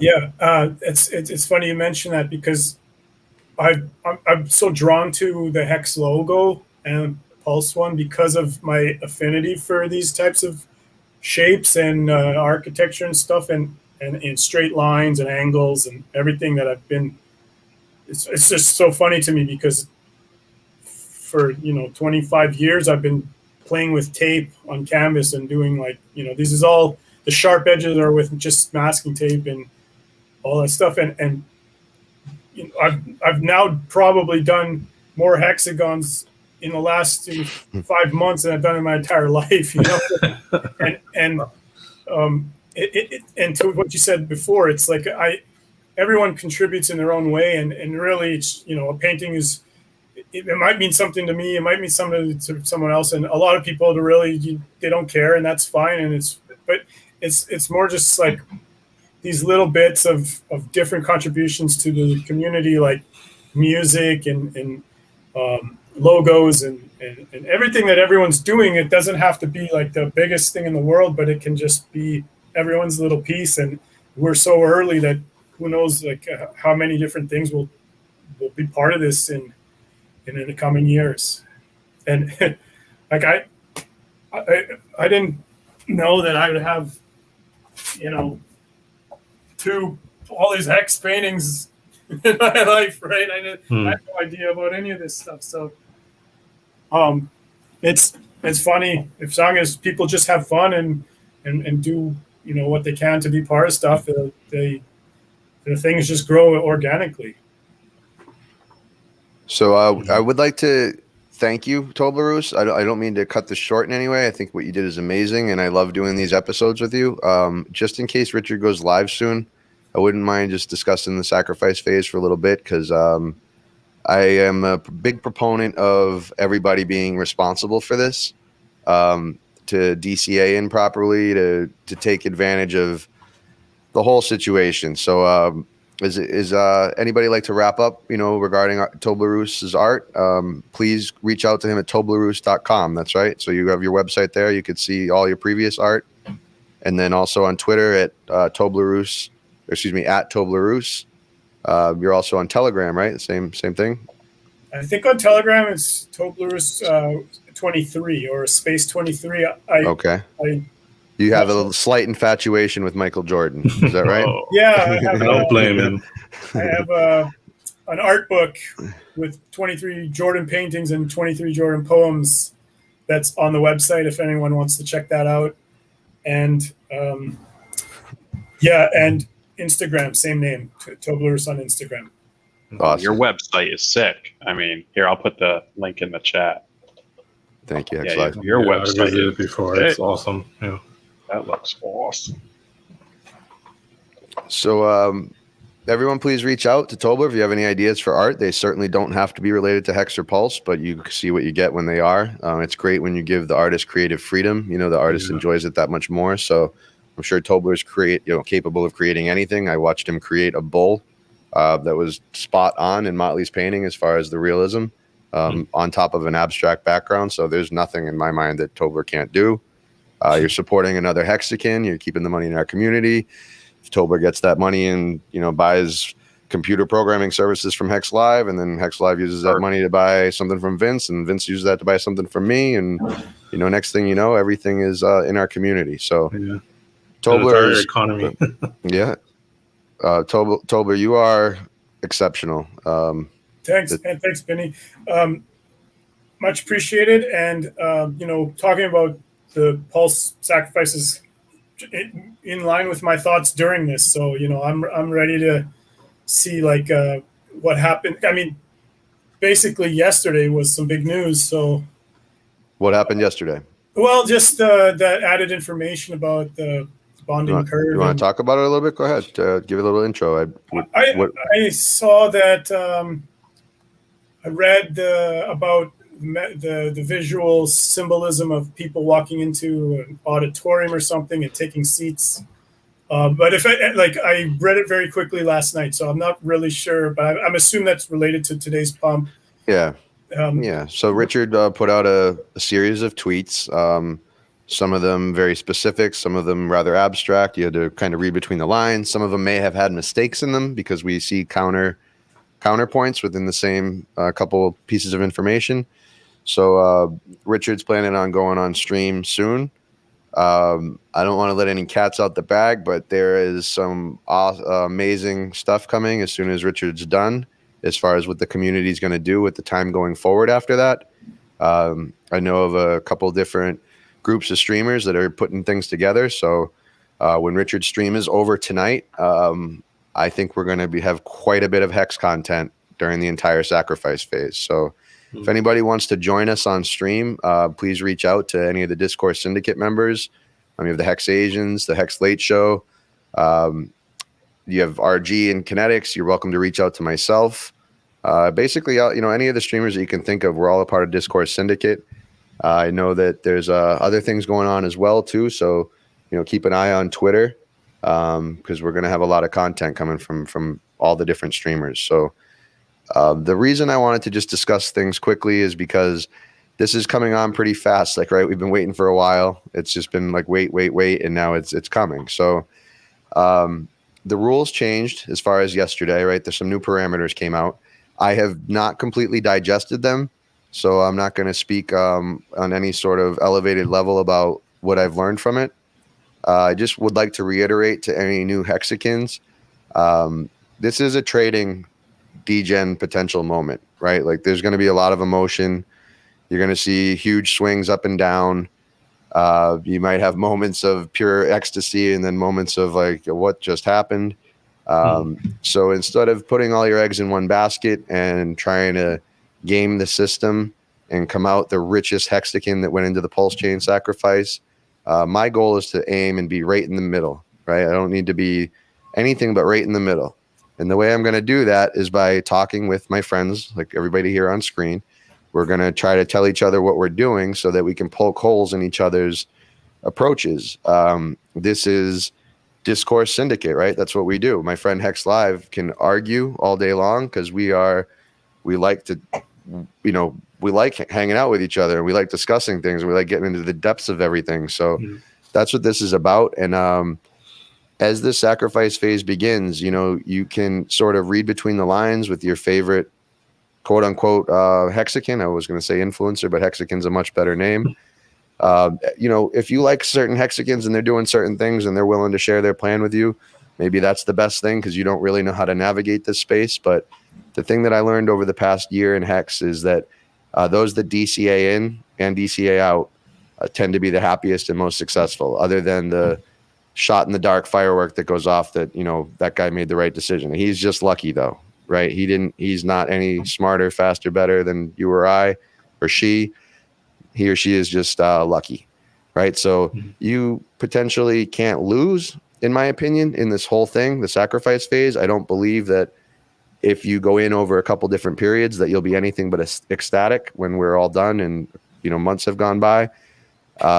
Yeah, it's funny you mention that, because I'm so drawn to the Hex logo and Pulse one because of my affinity for these types of shapes and architecture and stuff, and in straight lines and angles and everything that I've been. It's just so funny to me, because for 25 years I've been playing with tape on canvas and doing, like, this is all the sharp edges are with just masking tape and all that stuff, and I've now probably done more hexagons in the last 5 months than I've done in my entire life, and to what you said before, it's like everyone contributes in their own way, and really, it's, a painting is, it might mean something to me, it might mean something to someone else, and a lot of people they don't care, and that's fine, and it's more just like these little bits of different contributions to the community, like music and logos and everything that everyone's doing. It doesn't have to be like the biggest thing in the world, but it can just be everyone's little piece. And we're so early that who knows, like, how many different things will be part of this in the coming years. And like I didn't know that I would have all these hex paintings in my life, right? I had no idea about any of this stuff. So it's funny, as long as people just have fun and do what they can to be part of stuff, the things just grow organically. So I would like to thank you, Toblerusse. I don't mean to cut this short in any way. I think what you did is amazing, and I love doing these episodes with you. Just in case Richard goes live soon, I wouldn't mind just discussing the sacrifice phase for a little bit, because I am a big proponent of everybody being responsible for this, to DCA in properly, to take advantage of the whole situation. So is anybody like to wrap up, regarding Toblerusse's art? Please reach out to him at Toblerusse.com. That's right. So you have your website there. You could see all your previous art. And then also on Twitter at Toblerusse, at Toblerusse. You're also on Telegram, right? The same thing? I think on Telegram it's Toblerusse 23 or Space 23. Okay. You have a slight infatuation with Michael Jordan. Is that right? Yeah. I don't blame him. I have an art book with 23 Jordan paintings and 23 Jordan poems that's on the website if anyone wants to check that out. And and Instagram, same name, Toblerusse on Instagram. Awesome. Your website is sick. I mean, here, I'll put the link in the chat. Thank you. Your website. I visited it before. It's awesome. Yeah. That looks awesome. So everyone, please reach out to Tobler if you have any ideas for art. They certainly don't have to be related to Hex or Pulse, but you see what you get when they are. It's great when you give the artist creative freedom. The artist enjoys it that much more. So I'm sure Tobler's capable of creating anything. I watched him create a bull that was spot on in Motley's painting as far as the realism. on top of an abstract background. So there's nothing in my mind that Tobler can't do. You're supporting another Hexakin. You're keeping the money in our community. If Tobler gets that money and, buys computer programming services from Hex Live, and then Hex Live uses that money to buy something from Vince, and Vince uses that to buy something from me, and next thing you know, everything is in our community. So Tobler is economy. Yeah, Tobler, you are exceptional. Thanks, and thanks, Benny. Much appreciated. And talking about the Pulse sacrifices in line with my thoughts during this. So I'm ready to see what happened. I mean, basically yesterday was some big news. So what happened yesterday? Well, just that added information about the bonding curve. You want to talk about it a little bit? Go ahead. Give it a little intro. I saw that. I read about the visual symbolism of people walking into an auditorium or something and taking seats. But I read it very quickly last night, so I'm not really sure. But I'm assuming that's related to today's pump. Yeah. So Richard put out a series of tweets. Some of them very specific, some of them rather abstract. You had to kind of read between the lines. Some of them may have had mistakes in them because we see counterpoints within the same couple pieces of information. So Richard's planning on going on stream soon. I don't want to let any cats out the bag, but there is some amazing stuff coming as soon as Richard's done, as far as what the community is going to do with the time going forward after that. I know of a couple different groups of streamers that are putting things together. So when Richard's stream is over tonight, I think we're going to have quite a bit of Hex content during the entire sacrifice phase. So if anybody wants to join us on stream, please reach out to any of the Discourse Syndicate members. You have the Hex Asians, the Hex Late Show. You have RG and Kinetics. You're welcome to reach out to myself. Basically, any of the streamers that you can think of, we're all a part of Discourse Syndicate. I know that there's other things going on as well, too. So, keep an eye on Twitter because we're going to have a lot of content coming from all the different streamers. So the reason I wanted to just discuss things quickly is because this is coming on pretty fast. We've been waiting for a while. It's just been wait, and now it's coming. So the rules changed as far as yesterday, right? There's some new parameters came out. I have not completely digested them, so I'm not going to speak on any sort of elevated level about what I've learned from it. I just would like to reiterate to any new Hexakins, this is a trading degen potential moment, right? There's going to be a lot of emotion. You're going to see huge swings up and down. You might have moments of pure ecstasy and then moments of what just happened. So instead of putting all your eggs in one basket and trying to game the system and come out the richest Hexakin that went into the PulseChain sacrifice, my goal is to aim and be right in the middle, right? I don't need to be anything but right in the middle. And the way I'm going to do that is by talking with my friends, like everybody here on screen. We're going to try to tell each other what we're doing so that we can poke holes in each other's approaches. This is Discourse Syndicate, right? That's what we do. My friend Hex Live can argue all day long because we like hanging out with each other. We like discussing things. We like getting into the depths of everything. So that's what this is about. And as this sacrifice phase begins, you can sort of read between the lines with your favorite quote unquote Hexakin. I was going to say influencer, but Hexakin's a much better name. If you like certain Hexakins and they're doing certain things and they're willing to share their plan with you, maybe that's the best thing because you don't really know how to navigate this space. But the thing that I learned over the past year in Hex is that those that DCA in and DCA out tend to be the happiest and most successful, other than the shot in the dark firework that goes off that, that guy made the right decision. He's just lucky though, right? He's not any smarter, faster, better than you or I or she. He or she is just lucky, right? So you potentially can't lose, in my opinion, in this whole thing, the sacrifice phase. I don't believe that if you go in over a couple different periods that you'll be anything but ecstatic when we're all done and, months have gone by.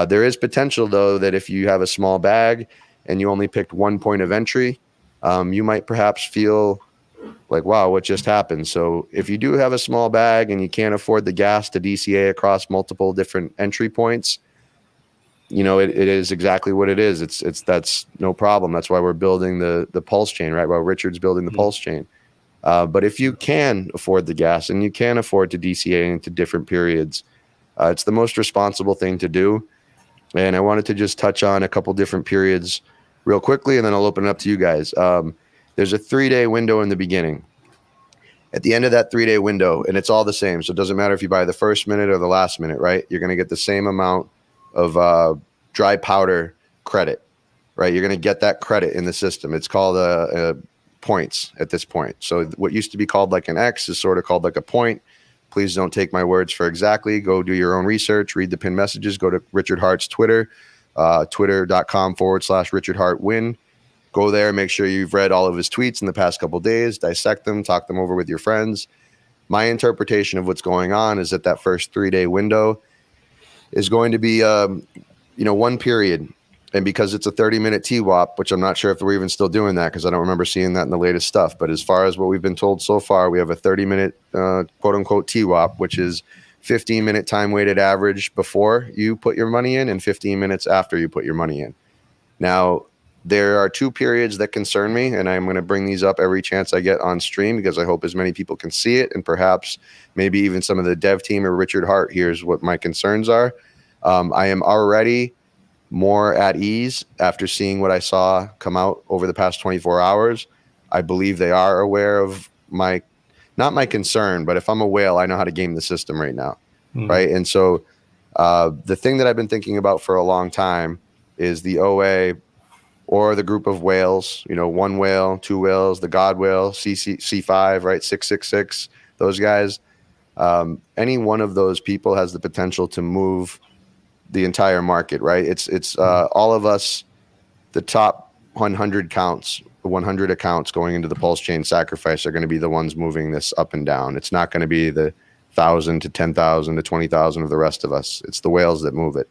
There is potential, though, that if you have a small bag and you only picked one point of entry, you might perhaps feel like, wow, what just happened? So if you do have a small bag and you can't afford the gas to DCA across multiple different entry points, you know, it is exactly what it is. That's no problem. That's why we're building the pulse chain, right? While Richard's building the pulse chain. But if you can afford the gas and you can afford to DCA into different periods, it's the most responsible thing to do. And I wanted to just touch on a couple different periods real quickly, and then I'll open it up to you guys. There's a 3-day window in the beginning. At the end of that 3-day window, and it's all the same. So it doesn't matter if you buy the first minute or the last minute, right? You're going to get the same amount of dry powder credit, right? You're going to get that credit in the system. It's called points at this point. So what used to be called like an X is sort of called like a point. Please don't take my words for exactly. Go do your own research, read the pinned messages, go to Richard Hart's Twitter, twitter.com/RichardHartWin. Go there, make sure you've read all of his tweets in the past couple of days, dissect them, talk them over with your friends. My interpretation of what's going on is that first 3-day window is going to be, one period. And because it's a 30-minute TWAP, which I'm not sure if we're even still doing that because I don't remember seeing that in the latest stuff. But as far as what we've been told so far, we have a 30-minute quote-unquote TWAP, which is 15-minute time-weighted average before you put your money in and 15 minutes after you put your money in. Now, there are 2 periods that concern me, and I'm going to bring these up every chance I get on stream because I hope as many people can see it, and perhaps maybe even some of the dev team or Richard Hart hears what my concerns are. I am already more at ease after seeing what I saw come out over the past 24 hours. I believe they are aware of not my concern, but if I'm a whale, I know how to game the system right now, right? And so the thing that I've been thinking about for a long time is the OA or the group of whales, 1 whale, 2 whales, the God whale, C5, right, 666, those guys. Any one of those people has the potential to move the entire market, right? It's all of us, the top 100 accounts going into the pulse chain sacrifice are going to be the ones moving this up and down. It's not going to be the 1,000 to 10,000 to 20,000 of the rest of us. It's the whales that move it.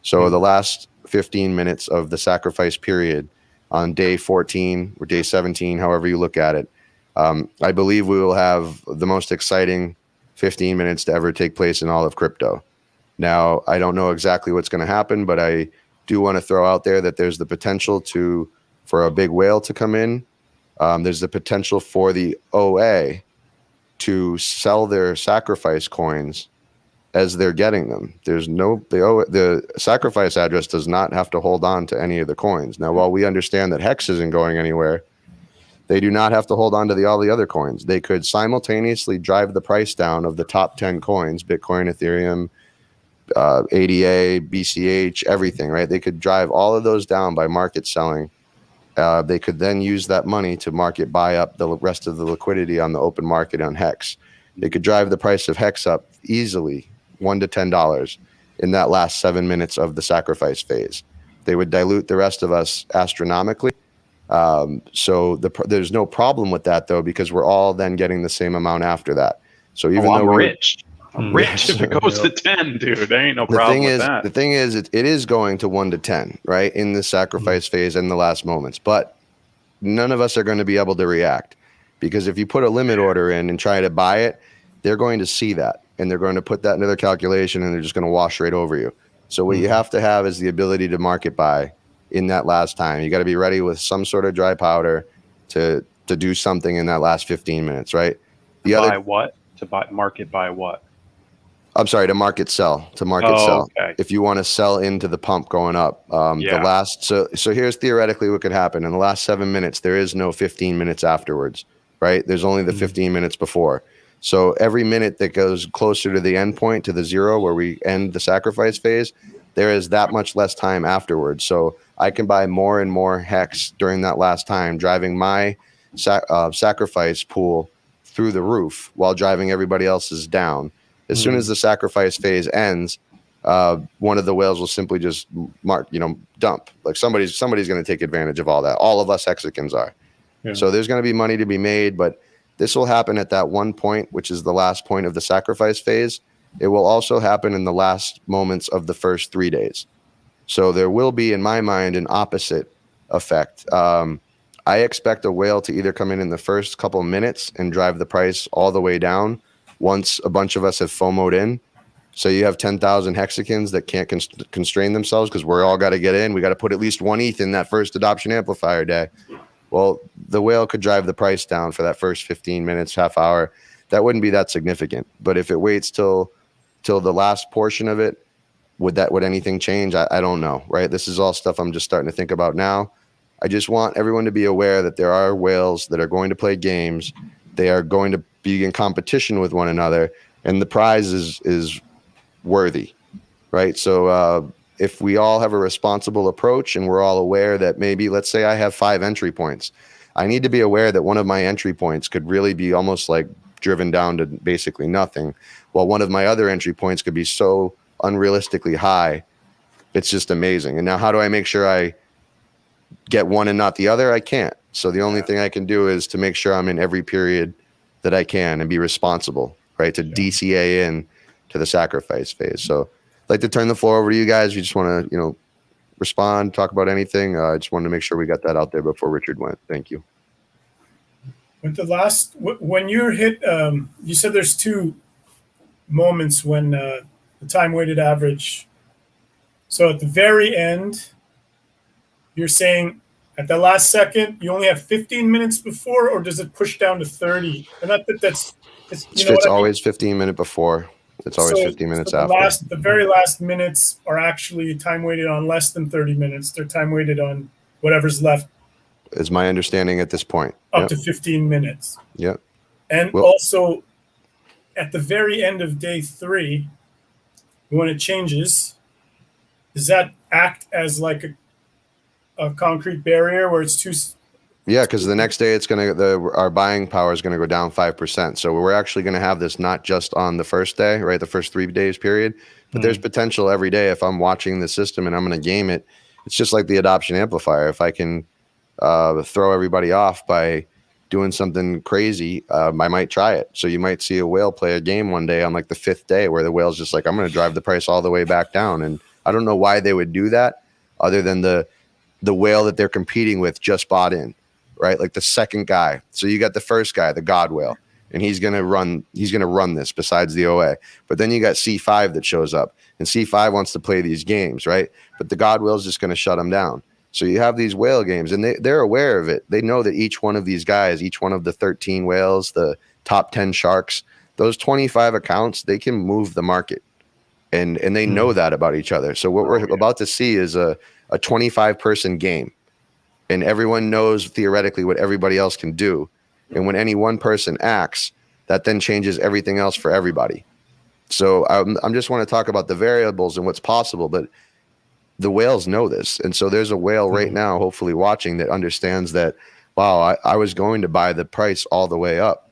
So the last 15 minutes of the sacrifice period on day 14 or day 17, however you look at it, I believe we will have the most exciting 15 minutes to ever take place in all of crypto. Now, I don't know exactly what's going to happen, but I do want to throw out there that there's the potential for a big whale to come in. There's the potential for the OA to sell their sacrifice coins as they're getting them. The sacrifice address does not have to hold on to any of the coins. Now, while we understand that Hex isn't going anywhere, they do not have to hold on to all the other coins. They could simultaneously drive the price down of the top 10 coins, Bitcoin, Ethereum, ADA, BCH, everything, right? They could drive all of those down by market selling. They could then use that money to market buy up the rest of the liquidity on the open market on Hex. They could drive the price of Hex up easily, $1 to $10 in that last 7 minutes of the sacrifice phase. They would dilute the rest of us astronomically. So there's no problem with that though, because we're all then getting the same amount after that. So even though I'm rich if it goes to 10, dude. There ain't no problem with that. The thing is, it is going to 1 to 10, right, in the sacrifice phase and the last moments. But none of us are going to be able to react because if you put a limit order in and try to buy it, they're going to see that and they're going to put that into their calculation and they're just going to wash right over you. So what you have to have is the ability to market buy in that last time. You got to be ready with some sort of dry powder to do something in that last 15 minutes, right? Market buy what? I'm sorry, to market sell. Okay. If you want to sell into the pump going up. So here's theoretically what could happen. In the last 7 minutes, there is no 15 minutes afterwards, right? There's only the 15 minutes before. So every minute that goes closer to the end point, to the 0 where we end the sacrifice phase, there is that much less time afterwards. So I can buy more and more Hex during that last time, driving my sacrifice pool through the roof while driving everybody else's down. As soon as the sacrifice phase ends, one of the whales will simply just dump. Like somebody's going to take advantage of all that. All of us Hexicans are. Yeah. So there's going to be money to be made, but this will happen at that one point, which is the last point of the sacrifice phase. It will also happen in the last moments of the first 3 days. So there will be, in my mind, an opposite effect. I expect a whale to either come in the first couple of minutes and drive the price all the way down once a bunch of us have FOMO'd in. So you have 10,000 hexagons that can't constrain themselves because we're all got to get in. We got to put at least 1 ETH in that first adoption amplifier day. Well, the whale could drive the price down for that first 15 minutes, half hour. That wouldn't be that significant. But if it waits till the last portion of it, would anything change? I don't know, right? This is all stuff I'm just starting to think about now. I just want everyone to be aware that there are whales that are going to play games. They are going to be in competition with one another, and the prize is worthy, right? So if we all have a responsible approach and we're all aware that maybe, let's say I have 5 entry points, I need to be aware that one of my entry points could really be almost like driven down to basically nothing, while one of my other entry points could be so unrealistically high. It's just amazing. And now how do I make sure I get one and not the other? I can't. So the only thing I can do is to make sure I'm in every period that I can and be responsible, right? To DCA in to the sacrifice phase. So I'd like to turn the floor over to you guys. You just want to, respond, talk about anything. I just wanted to make sure we got that out there before Richard went. Thank you. With when you're hit, you said there's 2 moments when the time weighted average. So at the very end, you're saying at the last second, you only have 15 minutes before, or does it push down to 30? And It's always 15 minutes before. It's always 15 minutes after. The very last minutes are actually time weighted on less than 30 minutes. They're time weighted on whatever's left. Is my understanding at this point. Up to 15 minutes. Yep. And also, at the very end of day 3, when it changes, does that act as like a concrete barrier where it's too? Yeah, because the next day our buying power is going to go down 5%. So we're actually going to have this not just on the first day, right? The first 3 days period, but there's potential every day. If I'm watching the system and I'm going to game it, it's just like the adoption amplifier. If I can throw everybody off by doing something crazy, I might try it. So you might see a whale play a game one day on like the 5th day where the whale's just like, I'm going to drive the price all the way back down. And I don't know why they would do that other than the whale that they're competing with just bought in, right? Like the second guy. So you got the first guy, the God whale, and he's going to run this besides the OA. But then you got C5 that shows up, and C5 wants to play these games, right? But the God whale's just going to shut him down. So you have these whale games, and they're aware of it. They know that each one of these guys, each one of the 13 whales, the top 10 sharks, those 25 accounts, they can move the market. And they know that about each other. So what we're about to see is a 25-person game. And everyone knows theoretically what everybody else can do. And when any one person acts, that then changes everything else for everybody. So I'm just want to talk about the variables and what's possible, but the whales know this. And so there's a whale right now, hopefully watching, that understands that, wow, I was going to buy the price all the way up.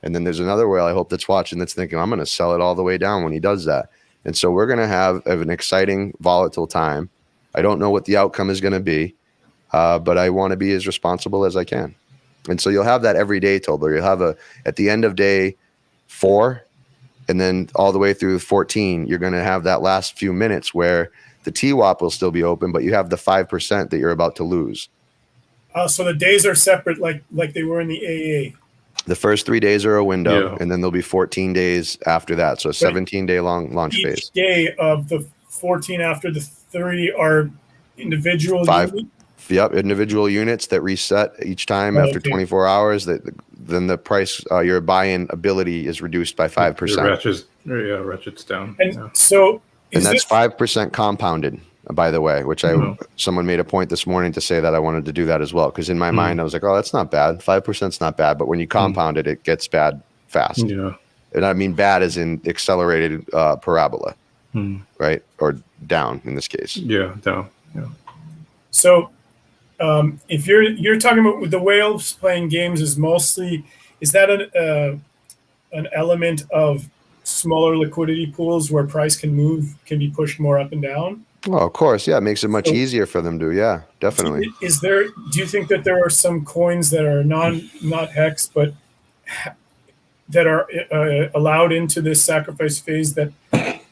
And then there's another whale I hope that's watching that's thinking, I'm going to sell it all the way down when he does that. And so we're going to have an exciting, volatile time. I don't know what the outcome is going to be, but I want to be as responsible as I can. And so you'll have that every day, Tobler. You'll have at the end of day 4, and then all the way through 14, you're going to have that last few minutes where the TWAP will still be open, but you have the 5% that you're about to lose. So the days are separate, like they were in the AA. The first 3 days are a window, and then there'll be 14 days after that. So a 17-day long launch phase. Each day of the 14 after the 3 are individual 5. units? Yep, individual units that reset each time after 24 hours. Then the price, your buy-in ability is reduced by 5%. Ratchets down. And so, that's 5% compounded, by the way, which someone made a point this morning to say that I wanted to do that as well. Because in my mind, I was like, oh, that's not bad. 5%'s not bad. But when you compound it, it gets bad fast. Yeah. And I mean bad as in accelerated parabola, right? Or down in this case. Yeah, down. Yeah. So if you're talking about the whales playing games, is that an element of smaller liquidity pools where price can be pushed more up and down? Oh, of course. Yeah. It makes it much easier for them to. Yeah, definitely. Do you think that there are some coins that are not hex, but that are allowed into this sacrifice phase that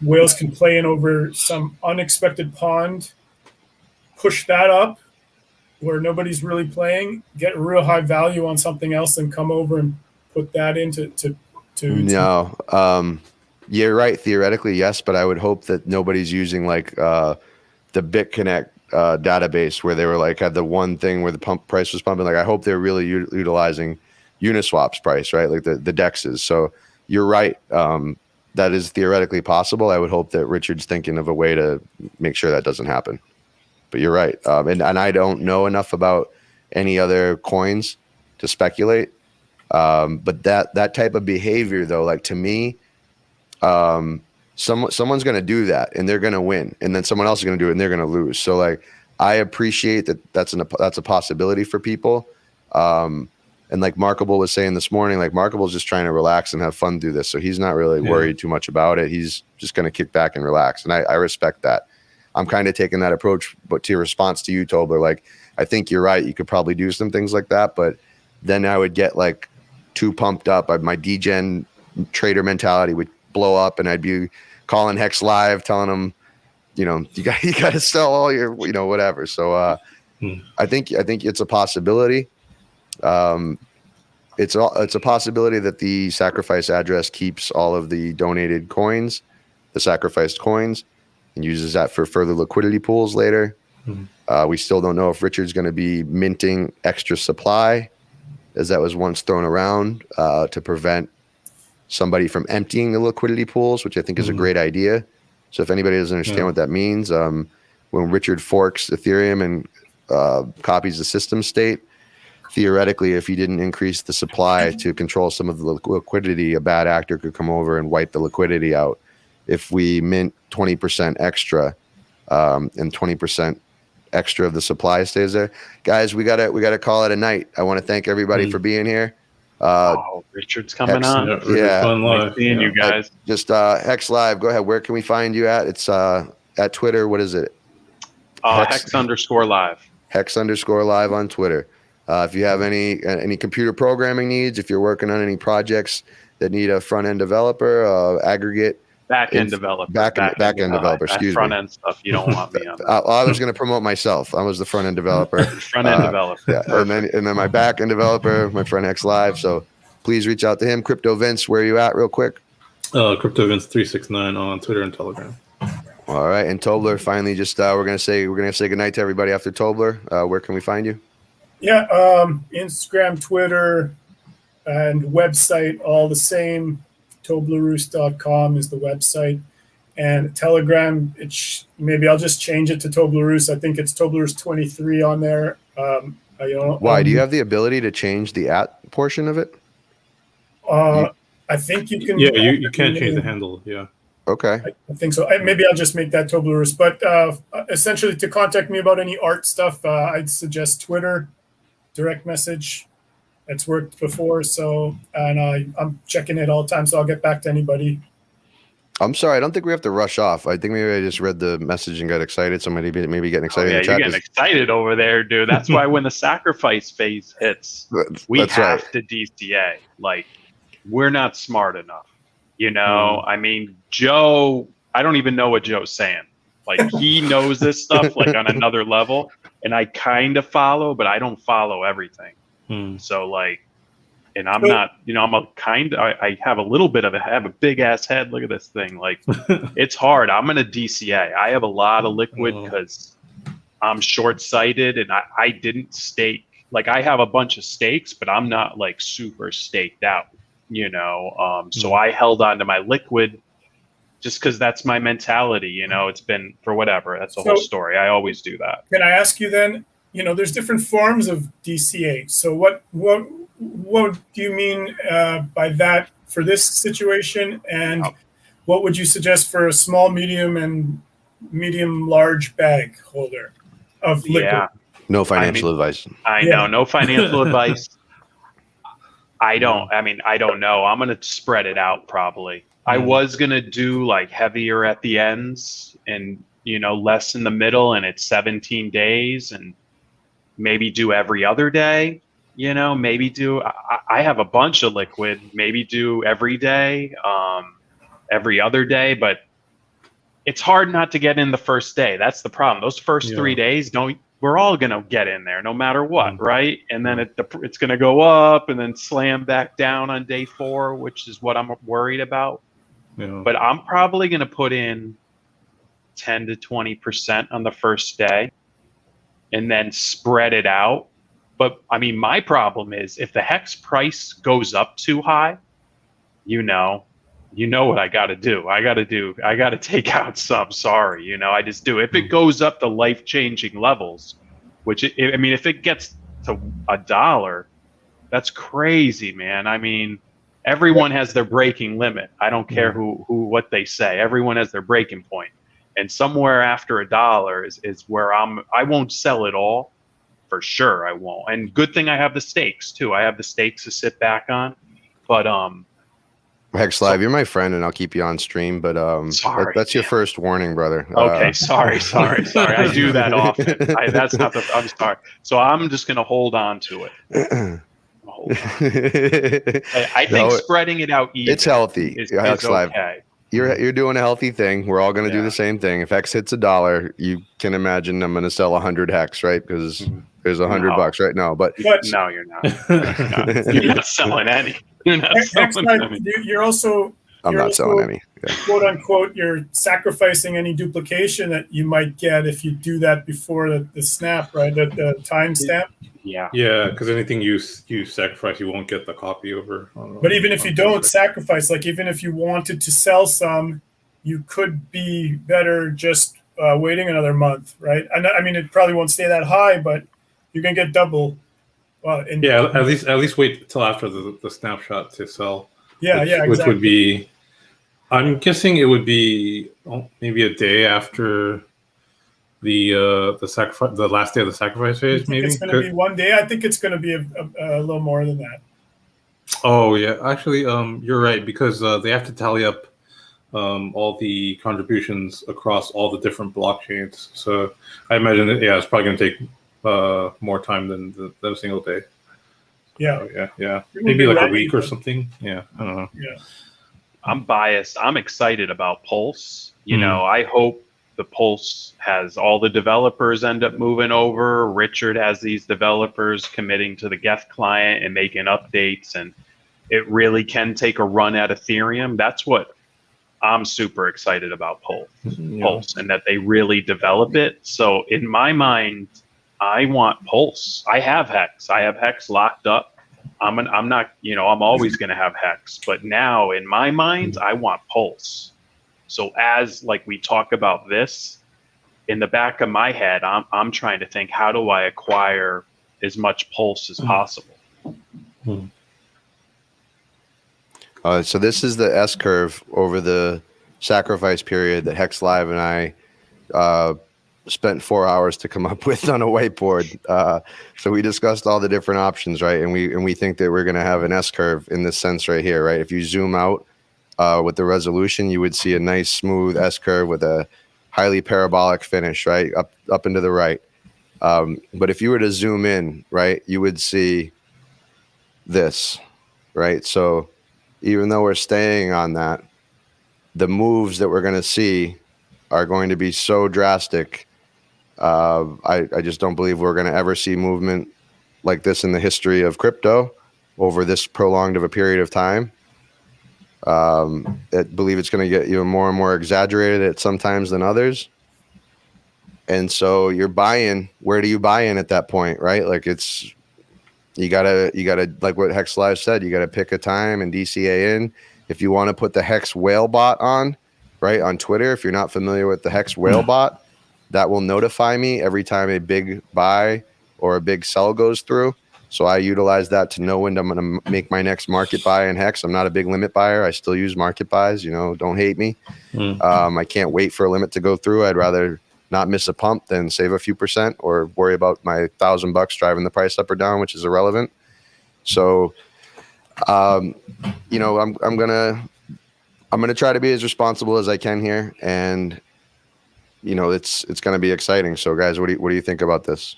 whales can play in over some unexpected pond, push that up? where nobody's really playing, get real high value on something else, and come over and put that into No, you're right. Theoretically, yes, but I would hope that nobody's using like the BitConnect database where they were like had the one thing where the pump price was pumping. Like I hope they're really utilizing Uniswap's price, right? Like the DEXs. So you're right. That is theoretically possible. I would hope that Richard's thinking of a way to make sure that doesn't happen. But you're right. And I don't know enough about any other coins to speculate. But that type of behavior, though, like to me, someone's going to do that and they're going to win, and then someone else is going to do it and they're going to lose. So like, I appreciate that that's a possibility for people. And like Markable was saying this morning, like Markable's just trying to relax and have fun through this. So he's not really worried too much about it. He's just going to kick back and relax. And I respect that. I'm kind of taking that approach, but to your response to you, Tobler, like, I think you're right. You could probably do some things like that, but then I would get like too pumped up. My degen trader mentality would blow up, and I'd be calling Hex Live, telling them, you got to sell all your, whatever. So I think it's a possibility. It's a possibility that the sacrifice address keeps all of the donated coins, the sacrificed coins, and uses that for further liquidity pools later. We still don't know if Richard's going to be minting extra supply, as that was once thrown around to prevent somebody from emptying the liquidity pools, which I think is a great idea. So if anybody doesn't understand what that means, when Richard forks Ethereum and copies the system state, theoretically, if he didn't increase the supply to control some of the liquidity, a bad actor could come over and wipe the liquidity out. If we mint 20% extra and 20% extra of the supply stays there, guys, we gotta call it a night. I want to thank everybody for being here. Richard's coming on. Nice seeing you guys. Just Hex Live. Go ahead. Where can we find you at? It's at Twitter. What is it? Hex_live. Hex_live on Twitter. If you have any computer programming needs, if you're working on any projects that need a front end developer, aggregate. Back-end developer. Back-end developer, excuse me. Front-end stuff, you don't want me on. I was going to promote myself. I was the front-end developer. Front-end developer. Yeah, and then my back-end developer, my friend Hex Live. So please reach out to him. Crypto Vince, where are you at real quick? Crypto Vince 369 on Twitter and Telegram. All right. And Tobler, finally, just we're going to say goodnight to everybody after Tobler. Where can we find you? Yeah, Instagram, Twitter, and website, all the same. Toblerusse.com is the website, and Telegram. Maybe I'll just change it to Toblerusse. I think it's Toblerusse 23 on there. Why? Do you have the ability to change the @ portion of it? I think you can. Yeah, you can't change the handle. Yeah. Okay. I think so. Maybe I'll just make that Toblerusse. But essentially, to contact me about any art stuff, I'd suggest Twitter, direct message. It's worked before, and I'm checking it all the time, so I'll get back to anybody. I'm sorry, I don't think we have to rush off. I think maybe I just read the message and got excited. Somebody maybe getting excited. Yeah, you're getting excited over there, dude. That's why when the sacrifice phase hits, we have to DCA. Like, we're not smart enough. I mean, Joe, I don't even know what Joe's saying. Like, he knows this stuff like on another level, and I kind of follow, but I don't follow everything. So like, and I'm not, I'm I have a little bit of I have a big ass head. Look at this thing. Like, it's hard. I'm going to DCA. I have a lot of liquid because I'm short sighted and I didn't stake. Like, I have a bunch of stakes, but I'm not like super staked out, so I held on to my liquid just because that's my mentality. It's been for whatever. That's the whole story. I always do that. Can I ask you then? There's different forms of DCA. So what do you mean by that for this situation? And what would you suggest for a small, medium, and large bag holder of liquid? Yeah. No financial advice. I know. No financial advice. I don't know. I'm going to spread it out probably. I was going to do like heavier at the ends and, less in the middle, and it's 17 days and maybe do every other day, maybe do, I have a bunch of liquid, maybe do every day, every other day, but it's hard not to get in the first day. That's the problem. Those first 3 days, we're all going to get in there no matter what, right? And then it's going to go up and then slam back down on day 4, which is what I'm worried about. Yeah. But I'm probably going to put in 10 to 20% on the first day and then spread it out. But I mean, my problem is if the hex price goes up too high, you know what I got to do. I got to take out some. Sorry, I just do. If it goes up to life-changing levels, which I mean, if it gets to $1, that's crazy, man. I mean, everyone has their breaking limit. I don't care what they say. Everyone has their breaking point, and somewhere after $1 is where I won't sell it all, for sure. I won't. And good thing I have the stakes too. I have the stakes to sit back on, but Hex Live, you're my friend, and I'll keep you on stream. But sorry, that's your first warning, brother. Okay, sorry. I do that often. That's not the. I'm sorry. So I'm just gonna hold on to it. Hold on. I think spreading it out even. It's healthy. Is Hex Live. okay. You're doing a healthy thing. We're all going to do the same thing. If Hex hits $1, you can imagine I'm going to sell 100 Hex, right? Because there's $100 right now. But no, you're not. You're not selling any. You're not selling any. I'm not selling any. Yeah. Quote unquote, you're sacrificing any duplication that you might get if you do that before the snap, right? The timestamp. Yeah, because anything you sacrifice, you won't get the copy over. But even if you don't sacrifice, like even if you wanted to sell some, you could be better just waiting another month, right? I mean, it probably won't stay that high, but you can get double. At least wait till after the snapshot to sell. Exactly. Which would be, I'm guessing it would be maybe a day after the sacrifice, the last day of the sacrifice phase. Maybe it's going to be one day. I think it's going to be a little more than that. Oh yeah, actually, you're right, because they have to tally up all the contributions across all the different blockchains. So I imagine that it's probably going to take more time than a single day. Yeah. Maybe like a week or something. Yeah, I don't know. Yeah. I'm biased. I'm excited about Pulse. I hope the Pulse has all the developers end up moving over. Richard has these developers committing to the Geth client and making updates, and it really can take a run at Ethereum. That's what I'm super excited about Pulse, and that they really develop it. So in my mind, I want Pulse. I have Hex. I have Hex locked up. I'm not, I'm always going to have Hex, but now in my mind, I want Pulse. So as like we talk about this, in the back of my head, I'm trying to think, how do I acquire as much Pulse as possible? So this is the S curve over the sacrifice period that Hex Live and I spent 4 hours to come up with on a whiteboard. So we discussed all the different options, right? And we think that we're going to have an S curve in this sense right here, right? If you zoom out with the resolution, you would see a nice smooth S curve with a highly parabolic finish, right? Up and to the right. But if you were to zoom in, right, you would see this, right? So even though we're staying on that, the moves that we're going to see are going to be so drastic. I just don't believe we're going to ever see movement like this in the history of crypto over this prolonged of a period of time. I believe it's going to get more and more exaggerated at some times than others. And so you're buying, where do you buy in at that point, right? Like you gotta, like what Hex Live said, you gotta pick a time and DCA in. If you want to put the Hex whale bot on, right, on Twitter, if you're not familiar with the Hex whale bot, that will notify me every time a big buy or a big sell goes through. So I utilize that to know when I'm going to make my next market buy in Hex. I'm not a big limit buyer. I still use market buys, don't hate me. I can't wait for a limit to go through. I'd rather not miss a pump than save a few percent or worry about my $1,000 driving the price up or down, which is irrelevant. So, I'm gonna try to be as responsible as I can here, and it's gonna be exciting. So, guys, what do you think about this?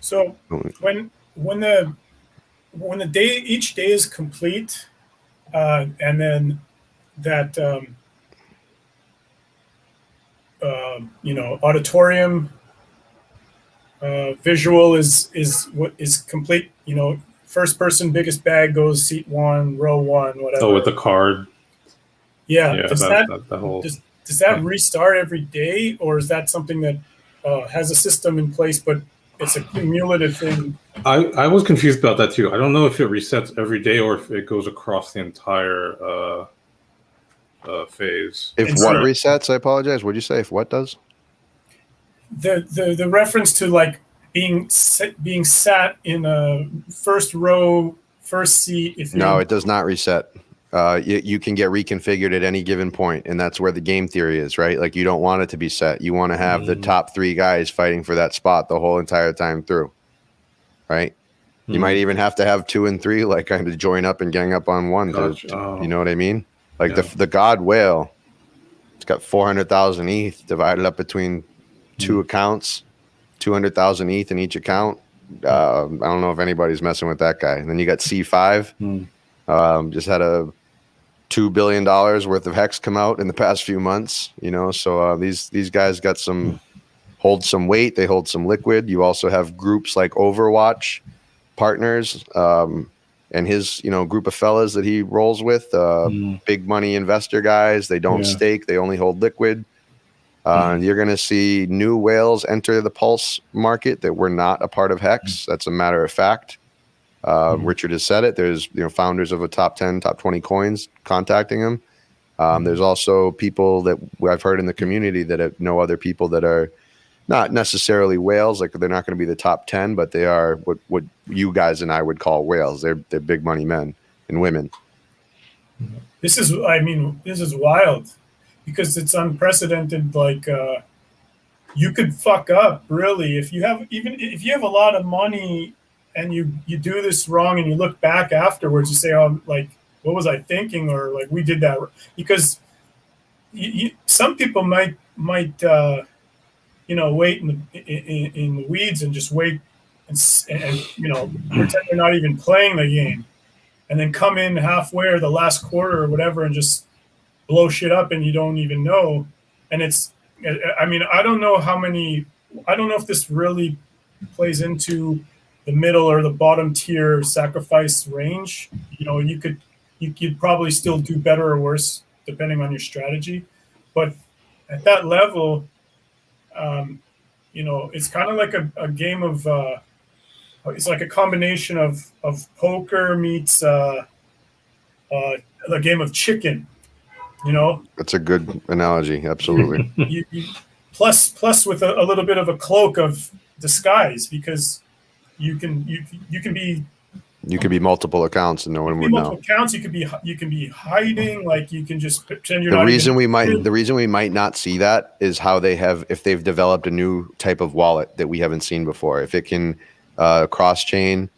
So when the day, each day is complete, and then that auditorium visual is what is complete. First person biggest bag goes seat 1, row 1, whatever. Oh, with the card. Yeah. Yeah, Does that whole. does that restart every day, or is that something that has a system in place, but it's a cumulative thing? I was confused about that too. I don't know if it resets every day or if it goes across the entire phase. If what resets, I apologize. What'd you say? If what does? The reference to like being sat in a first row, first seat. No, it does not reset. You can get reconfigured at any given point, and that's where the game theory is, right? Like, you don't want it to be set. You want to have the top 3 guys fighting for that spot the whole entire time through, right? You might even have to have 2 and 3, like, kind of join up and gang up on one. You know what I mean? Like, the God Whale, it's got 400,000 ETH divided up between 2 accounts, 200,000 ETH in each account. I don't know if anybody's messing with that guy. And then you got C5, just had a $2 billion worth of Hex come out in the past few months, so these guys got hold some weight, they hold some liquid. You also have groups like Overwatch Partners, and his group of fellas that he rolls with, big money investor guys. They don't stake, they only hold liquid. You're going to see new whales enter the Pulse market that were not a part of Hex. That's a matter of fact. Richard has said it. There's founders of a top 10, top 20 coins contacting him. There's also people that I've heard in the community that know other people that are not necessarily whales. Like, they're not going to be the top 10, but they are what you guys and I would call whales. They're big money men and women. This is wild, because it's unprecedented. Like, you could fuck up really if you have a lot of money and you do this wrong, and you look back afterwards, you say, "Oh, like, what was I thinking?" Or like, we did that because some people might wait in the weeds and just wait and pretend they're not even playing the game, and then come in halfway or the last quarter or whatever and just blow shit up, and you don't even know. And I don't know if this really plays into the middle or the bottom tier sacrifice range. You'd probably still do better or worse depending on your strategy, but at that level, it's kind of like a game of it's like a combination of poker meets a game of chicken. That's a good analogy. Absolutely. Plus with a little bit of a cloak of disguise, because you can be multiple accounts and no one would know. Multiple accounts. You can be hiding. Like, you can just pretend you're the not. The reason we might not see that is if they've developed a new type of wallet that we haven't seen before. If it can cross-chain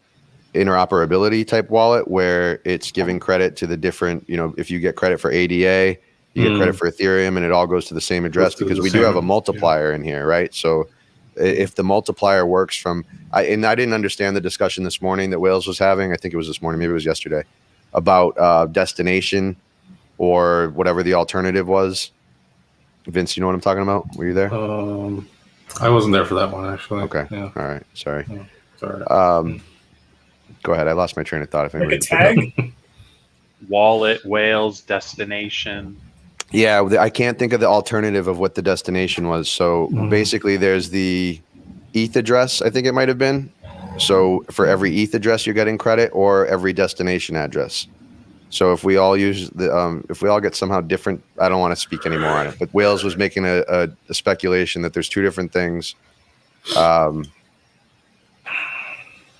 interoperability type wallet where it's giving credit to the different, if you get credit for ADA, you get credit for Ethereum, and it all goes to the same address, because we do have a multiplier in here, right? So if the multiplier works from, I didn't understand the discussion this morning that Wales was having. I think it was this morning, maybe it was yesterday, about destination or whatever the alternative was. Vince, you know what I'm talking about? Were you there? I wasn't there for that one, actually. Okay. Yeah. All right. Sorry. Yeah. Sorry. Go ahead. I lost my train of thought. If like a tag? Wallet, whales, destination. Yeah, I can't think of the alternative of what the destination was. So basically, there's the ETH address, I think it might have been. So for every ETH address, you're getting credit, or every destination address. So if we all use if we all get somehow different, I don't want to speak anymore on it. But Wales was making a speculation that there's 2 different things.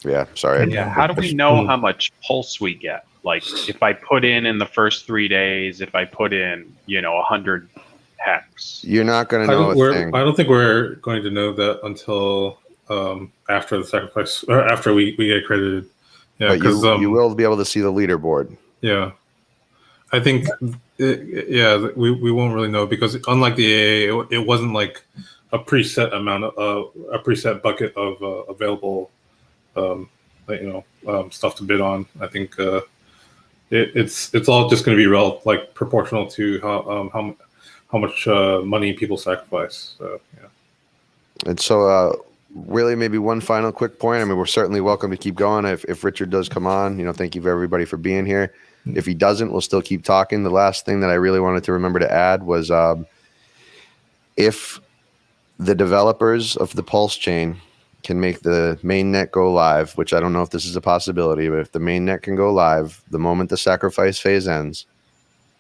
Yeah, sorry. Yeah. How do we know how much pulse we get? Like, if I put in the first 3 days, if I put in 100 hex, you're not going to know a thing. I don't think we're going to know that until after the sacrifice, or after we get credited. Yeah, because you will be able to see the leaderboard. Yeah, I think. We won't really know, because unlike the AA, it wasn't like a preset amount of a preset bucket of available stuff to bid on. I think it's all just going to be proportional to how much money people sacrifice. So yeah. And so, really, maybe one final quick point. I mean, we're certainly welcome to keep going. If Richard does come on, thank you for everybody for being here. If he doesn't, we'll still keep talking. The last thing that I really wanted to remember to add was if the developers of the Pulse chain can make the mainnet go live, which I don't know if this is a possibility, but if the mainnet can go live the moment the sacrifice phase ends,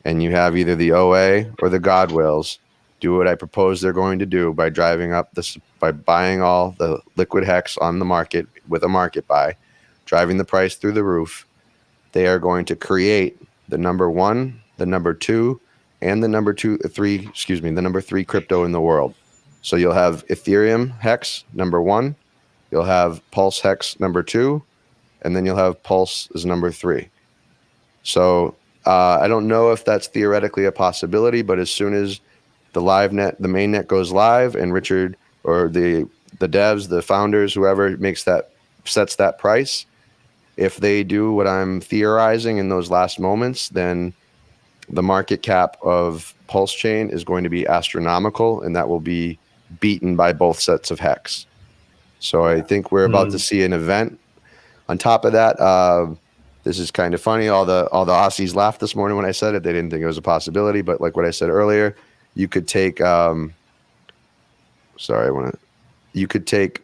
and you have either the OA or the Godwills do what I propose they're going to do by driving up this, by buying all the liquid hex on the market with a market buy, driving the price through the roof, they are going to create the number 1, the number 2, and the number 3 crypto in the world. So you'll have Ethereum hex number 1, you'll have Pulse hex number 2, and then you'll have Pulse as number 3. So I don't know if that's theoretically a possibility, but as soon as the mainnet goes live, and Richard or the devs, the founders, whoever sets that price, if they do what I'm theorizing in those last moments, then the market cap of Pulse Chain is going to be astronomical, and that will be beaten by both sets of hex. So I think we're about to see an event. On top of that, this is kind of funny. All the Aussies laughed this morning when I said it. They didn't think it was a possibility, but like what I said earlier, you could take you could take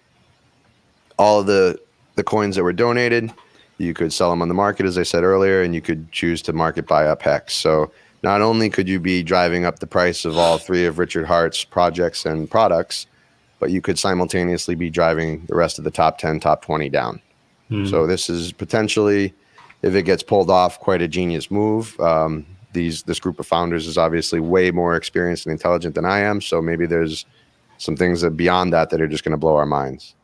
all of the coins that were donated, you could sell them on the market, as I said earlier, and you could choose to market buy up hex. So not only could you be driving up the price of all 3 of Richard Hart's projects and products, but you could simultaneously be driving the rest of the top 10, top 20 down. So this is potentially, if it gets pulled off, quite a genius move. This group of founders is obviously way more experienced and intelligent than I am. So maybe there's some things that beyond that are just going to blow our minds.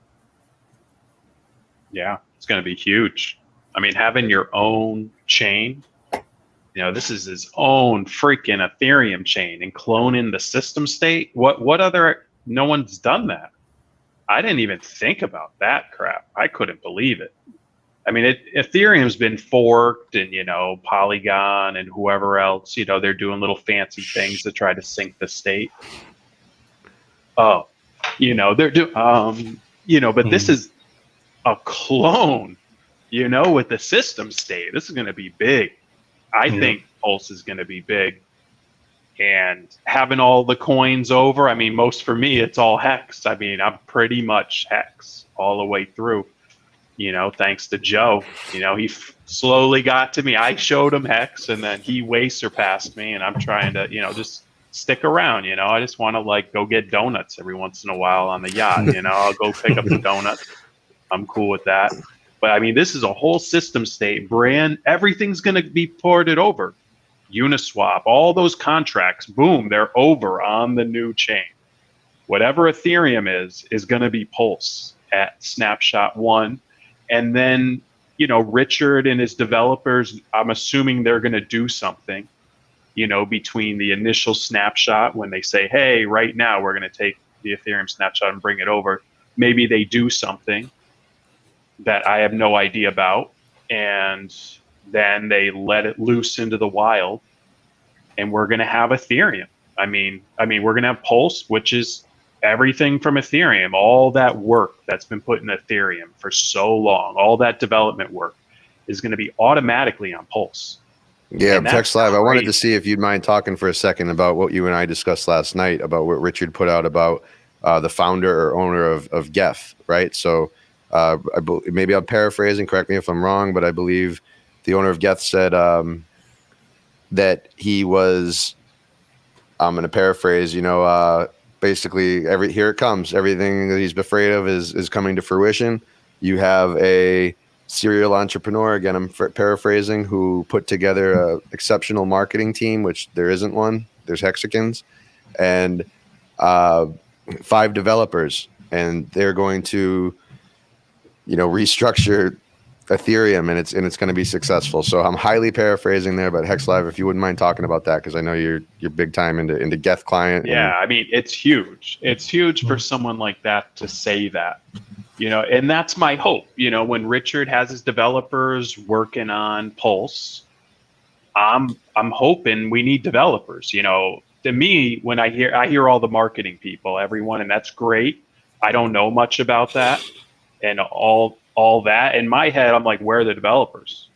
Yeah, it's going to be huge. I mean, having your own chain, this is his own freaking Ethereum chain, and cloning the system state. What other, no one's done that. I didn't even think about that crap. I couldn't believe it. I mean, Ethereum's been forked, and, Polygon and whoever else, they're doing little fancy things to try to sync the state. Oh, they're doing, but this is a clone, with the system state. This is going to be big. I think Pulse is going to be big. And having all the coins over, I mean, for me, it's all hex. I mean, I'm pretty much hex all the way through. Thanks to Joe, he slowly got to me. I showed him hex, and then he way surpassed me, and I'm trying to, just stick around. I just want to go get donuts every once in a while on the yacht. I'll go pick up the donuts. I'm cool with that. But I mean, this is a whole system state brand. Everything's going to be ported over. Uniswap, all those contracts, boom, they're over on the new chain. Whatever Ethereum is going to be Pulse at snapshot 1. And then, Richard and his developers, I'm assuming they're going to do something, between the initial snapshot when they say, hey, right now we're going to take the Ethereum snapshot and bring it over. Maybe they do something that I have no idea about, and then they let it loose into the wild, and we're going to have Ethereum. I mean, we're going to have Pulse, which is everything from Ethereum, all that work that's been put in Ethereum for so long, all that development work is going to be automatically on Pulse. Yeah, Text Live, I wanted to see if you'd mind talking for a second about what you and I discussed last night about what Richard put out about the founder or owner of Geth, right? So maybe I'm paraphrasing, correct me if I'm wrong, but I believe the owner of Geth said that he was, I'm going to paraphrase, basically here it comes. Everything that he's afraid of is coming to fruition. You have a serial entrepreneur, again, I'm paraphrasing, who put together an exceptional marketing team, which there isn't one. There's Hexicans, and 5 developers, and they're going to, restructure Ethereum, and it's going to be successful. So I'm highly paraphrasing there, but Hex Live, if you wouldn't mind talking about that, because I know you're big time into Geth client. Yeah, I mean, it's huge. It's huge for someone like that to say that, and that's my hope. When Richard has his developers working on Pulse, I'm hoping we need developers. to me, when I hear all the marketing people, everyone, and that's great. I don't know much about that and all that. In my head, I'm like, where are the developers?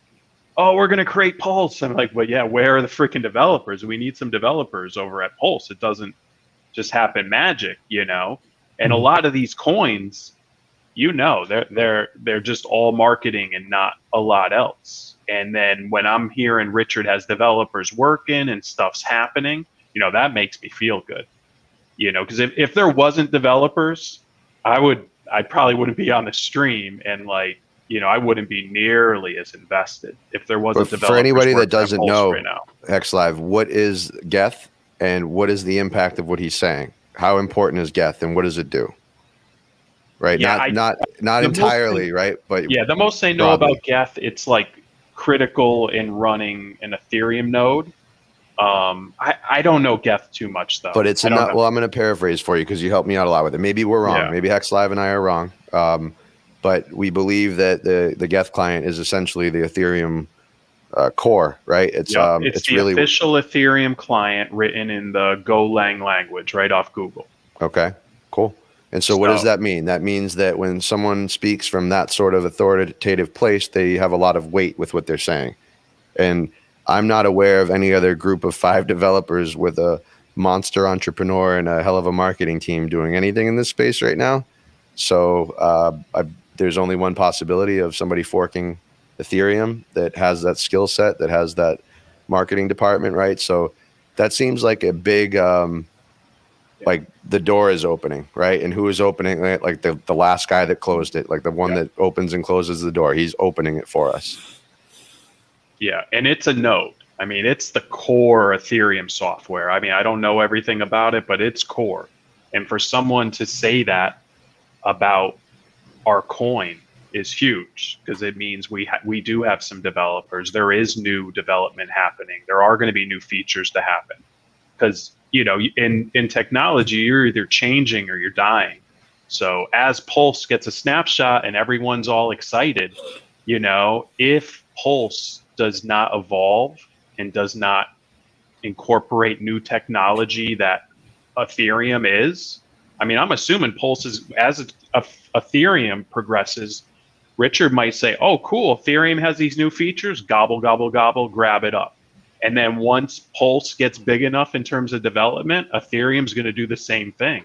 Oh, we're going to create Pulse. I'm like, well, yeah, where are the freaking developers? We need some developers over at Pulse. It doesn't just happen magic, you know? And a lot of these coins, you know, they're just all marketing and not a lot else. And then when I'm hearing Richard has developers working and stuff's happening, you know, that makes me feel good. You know, because if there wasn't developers, I probably wouldn't be on the stream, and like, you know, I wouldn't be nearly as invested if there wasn't developers. For anybody that doesn't know, right now. Hex Live, what is Geth and what is the impact of what he's saying? How important is Geth and what does it do? Right. Yeah, not entirely, right? But yeah, the most I know about Geth, it's like critical in running an Ethereum node. I don't know Geth too much though. But it's enough. Well, I'm going to paraphrase for you because you helped me out a lot with it. Maybe we're wrong. Yeah. Maybe Hex Live and I are wrong. But we believe that the Geth client is essentially the Ethereum core, right? It's the really official Ethereum client written in the Golang language right off Google. Okay, cool. And so what does that mean? That means that when someone speaks from that sort of authoritative place, they have a lot of weight with what they're saying. And I'm not aware of any other group of 5 developers with a monster entrepreneur and a hell of a marketing team doing anything in this space right now. So there's only one possibility of somebody forking Ethereum that has that skill set, that has that marketing department, right? So that seems like a big, like the door is opening, right? And who is opening it? Like the last guy that closed it, like the one that opens and closes the door. He's opening it for us. Yeah, and it's a node. I mean, it's the core Ethereum software. I mean, I don't know everything about it, but it's core. And for someone to say that about our coin is huge, because it means we do have some developers. There is new development happening. There are going to be new features to happen, because you know, in technology, you're either changing or you're dying. So as Pulse gets a snapshot and everyone's all excited, you know, if Pulse does not evolve and does not incorporate new technology that Ethereum is, I mean, I'm assuming Pulse is, as Ethereum progresses, Richard might say, oh, cool, Ethereum has these new features, gobble, gobble, gobble, grab it up. And then once Pulse gets big enough in terms of development, Ethereum's going to do the same thing.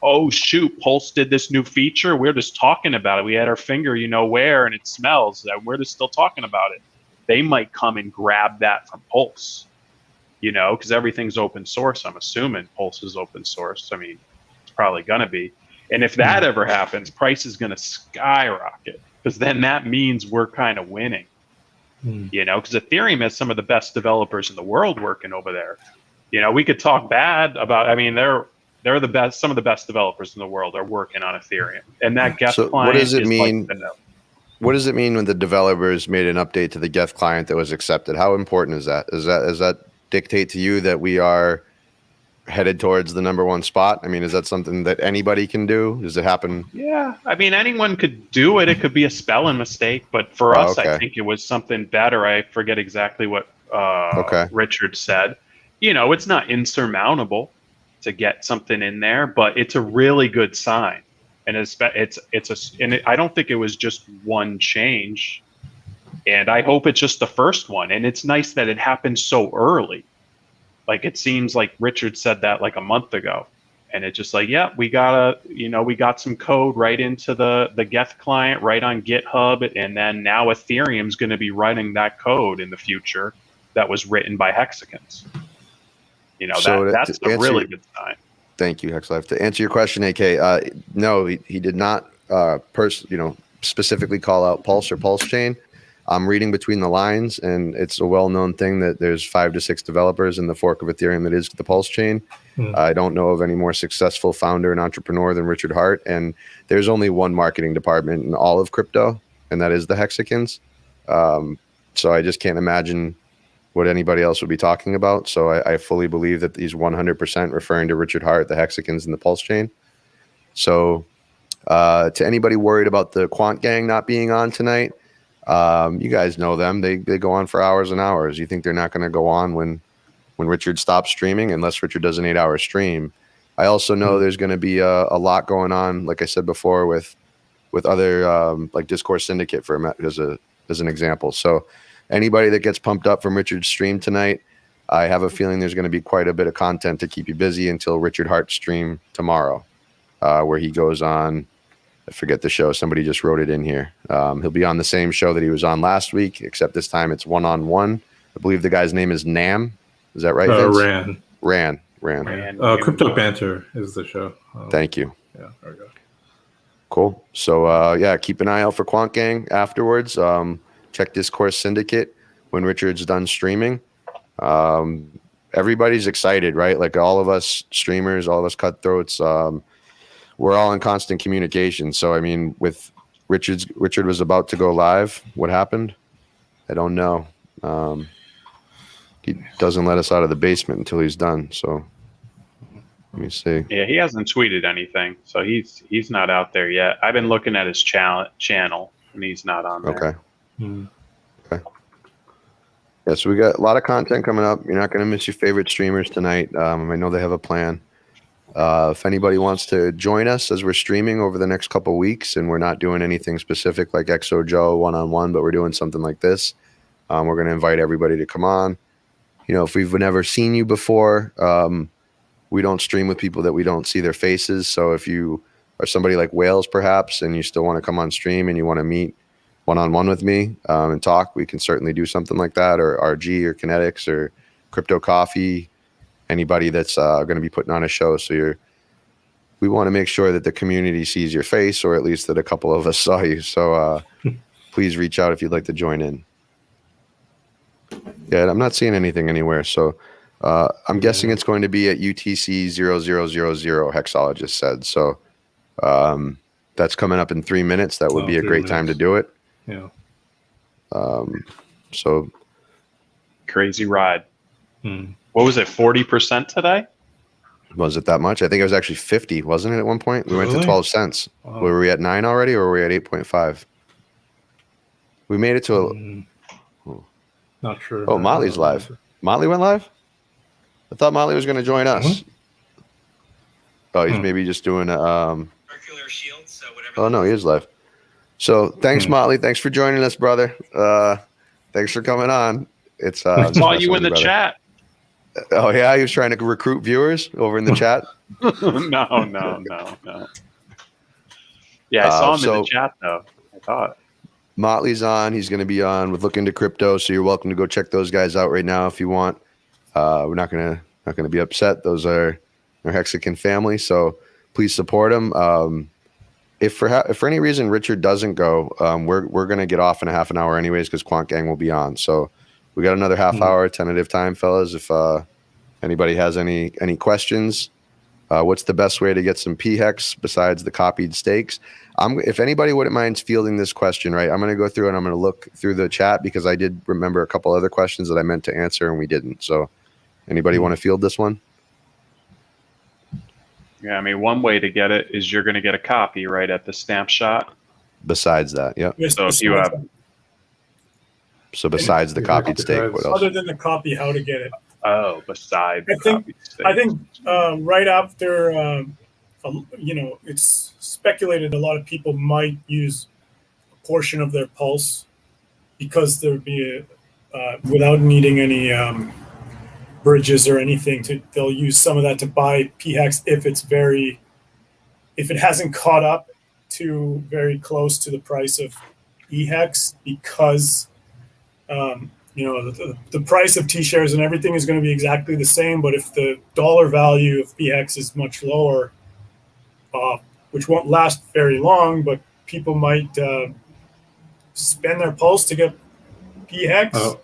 Oh, shoot, Pulse did this new feature. We're just talking about it. We had our finger, you know where, and it smells. And we're just still talking about it. They might come and grab that from Pulse, you know, because everything's open source. I'm assuming Pulse is open source. I mean, it's probably going to be. And if that ever happens, price is going to skyrocket, because then that means we're kind of winning. You know, because Ethereum has some of the best developers in the world working over there. You know, we could talk bad about, I mean, they're the best, some of the best developers in the world are working on Ethereum. And that Geth client what does it is mean? like What does it mean when the developers made an update to the Geth client that was accepted? How important is that? Does that dictate to you that we are headed towards the #1 spot? I mean, is that something that anybody can do? Does it happen? Yeah, I mean, anyone could do it. It could be a spelling mistake, but for us, I think it was something better. I forget exactly what Richard said. You know, it's not insurmountable to get something in there, but it's a really good sign. And I don't think it was just one change, and I hope it's just the first one. And it's nice that it happened so early. Like, it seems like Richard said that like a month ago, and it's just like, yeah, we got some code right into the Geth client, right on GitHub, and then now Ethereum's going to be writing that code in the future that was written by hexicans. You know, so that's a really good sign. Thank you, HexLife. To answer your question, AK, no, he did not specifically call out Pulse or PulseChain. I'm reading between the lines, and it's a well-known thing that there's 5 to 6 developers in the fork of Ethereum that is the PulseChain. I don't know of any more successful founder and entrepreneur than Richard Hart, and there's only one marketing department in all of crypto, and that is the Hexicans. So I just can't imagine what anybody else would be talking about. So I fully believe that he's 100% referring to Richard Hart, the Hexicans, and the PulseChain. So to anybody worried about the Quant Gang not being on tonight, you guys know them. They go on for hours and hours. You think they're not going to go on when when Richard stops streaming, unless Richard does an 8-hour stream. I also know there's going to be a lot going on, like I said before, with other like Discourse Syndicate as an example. So anybody that gets pumped up from Richard's stream tonight, I have a feeling there's going to be quite a bit of content to keep you busy until Richard Hart's stream tomorrow, where he goes on. I forget the show. Somebody just wrote it in here. He'll be on the same show that he was on last week, except this time it's one-on-one. I believe the guy's name is Nam. Is that right, Vince? Ran. Crypto Banter is the show. Thank you. Yeah, there we go. Cool. So, yeah, keep an eye out for Quant Gang afterwards. Check Discourse Syndicate when Richard's done streaming. Everybody's excited, right? Like all of us streamers, all of us cutthroats, we're all in constant communication. So, I mean, with Richard was about to go live. What happened? I don't know. He doesn't let us out of the basement until he's done. So let me see. Yeah, he hasn't tweeted anything, so he's not out there yet. I've been looking at his channel, and he's not on there. Okay. Okay. Yeah, so we got a lot of content coming up. You're not going to miss your favorite streamers tonight. I know they have a plan. If anybody wants to join us as we're streaming over the next couple weeks, and we're not doing anything specific like XO Joe one-on-one, but we're doing something like this, we're going to invite everybody to come on. You know, if we've never seen you before, we don't stream with people that we don't see their faces. So if you are somebody like Wales, perhaps, and you still want to come on stream and you want to meet one-on-one with me and talk, we can certainly do something like that, or RG or Kinetics or Crypto Coffee, anybody that's going to be putting on a show. So we want to make sure that the community sees your face, or at least that a couple of us saw you. So please reach out if you'd like to join in. Yeah, I'm not seeing anything anywhere. So I'm guessing it's going to be at UTC 0000, Hexologist said. So that's coming up in 3 minutes. That would be a great time to do it. Yeah. So crazy ride. What was it, 40% today? Was it that much? I think it was actually 50, wasn't it, at one point? We went to 12 cents. Wow. Were we at 9 already, or were we at 8.5? We made it to not sure. Oh, Motley's live. Motley went live? I thought Motley was going to join us. Oh, he's maybe just doing a Circular shield, so whatever. Oh, no, he is live. So thanks, Motley. Thanks for joining us, brother. Thanks for coming on. It's I saw you in the chat. Oh, yeah? He was trying to recruit viewers over in the chat? No. Yeah, I saw him in the chat, though. I thought. Motley's on. He's going to be on with Look Into Crypto, so you're welcome to go check those guys out right now if you want. We're not going to be upset. Those are our Hexican family, so please support them. If for any reason Richard doesn't go, we're going to get off in a half an hour anyways, because Quant Gang will be on. So we got another half hour tentative time, fellas. If anybody has any questions, what's the best way to get some PHEX besides the copied stakes? If anybody wouldn't mind fielding this question, right, I'm going to go through and I'm going to look through the chat, because I did remember a couple other questions that I meant to answer and we didn't. So anybody want to field this one? Yeah, I mean, one way to get it is you're going to get a copy right at the stamp shot. Besides that, yeah. So if you have... So besides the copied stake, what else? Other than the copy, how to get it? Oh, besides the copied stake. I think right after, it's speculated a lot of people might use a portion of their pulse, because there would be without needing any bridges or anything, they'll use some of that to buy PHEX if it hasn't caught up to very close to the price of EHEX, because the price of T-shares and everything is going to be exactly the same, but if the dollar value of PHEX is much lower, which won't last very long, but people might spend their pulse to get PHEX. Oh.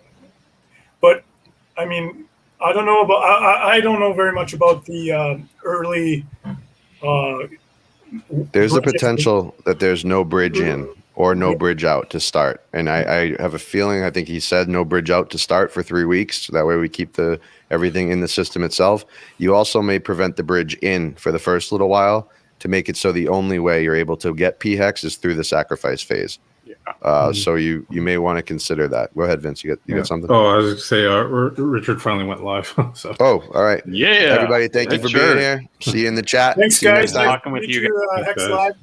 But I mean, I don't know about. I don't know very much about the early. There's a potential that there's no bridge in or no bridge out to start, and I have a feeling. I think he said no bridge out to start for 3 weeks. So that way we keep everything in the system itself. You also may prevent the bridge in for the first little while to make it so the only way you're able to get PHEX is through the sacrifice phase. Yeah. So you may want to consider that. Go ahead, Vince. You got something? Oh, I was going to say, Richard finally went live. So. Oh, all right. Yeah. Everybody, thank you for being here. See you in the chat. Thanks, See you guys. next time. Talking with Meet you Hex guys. Live.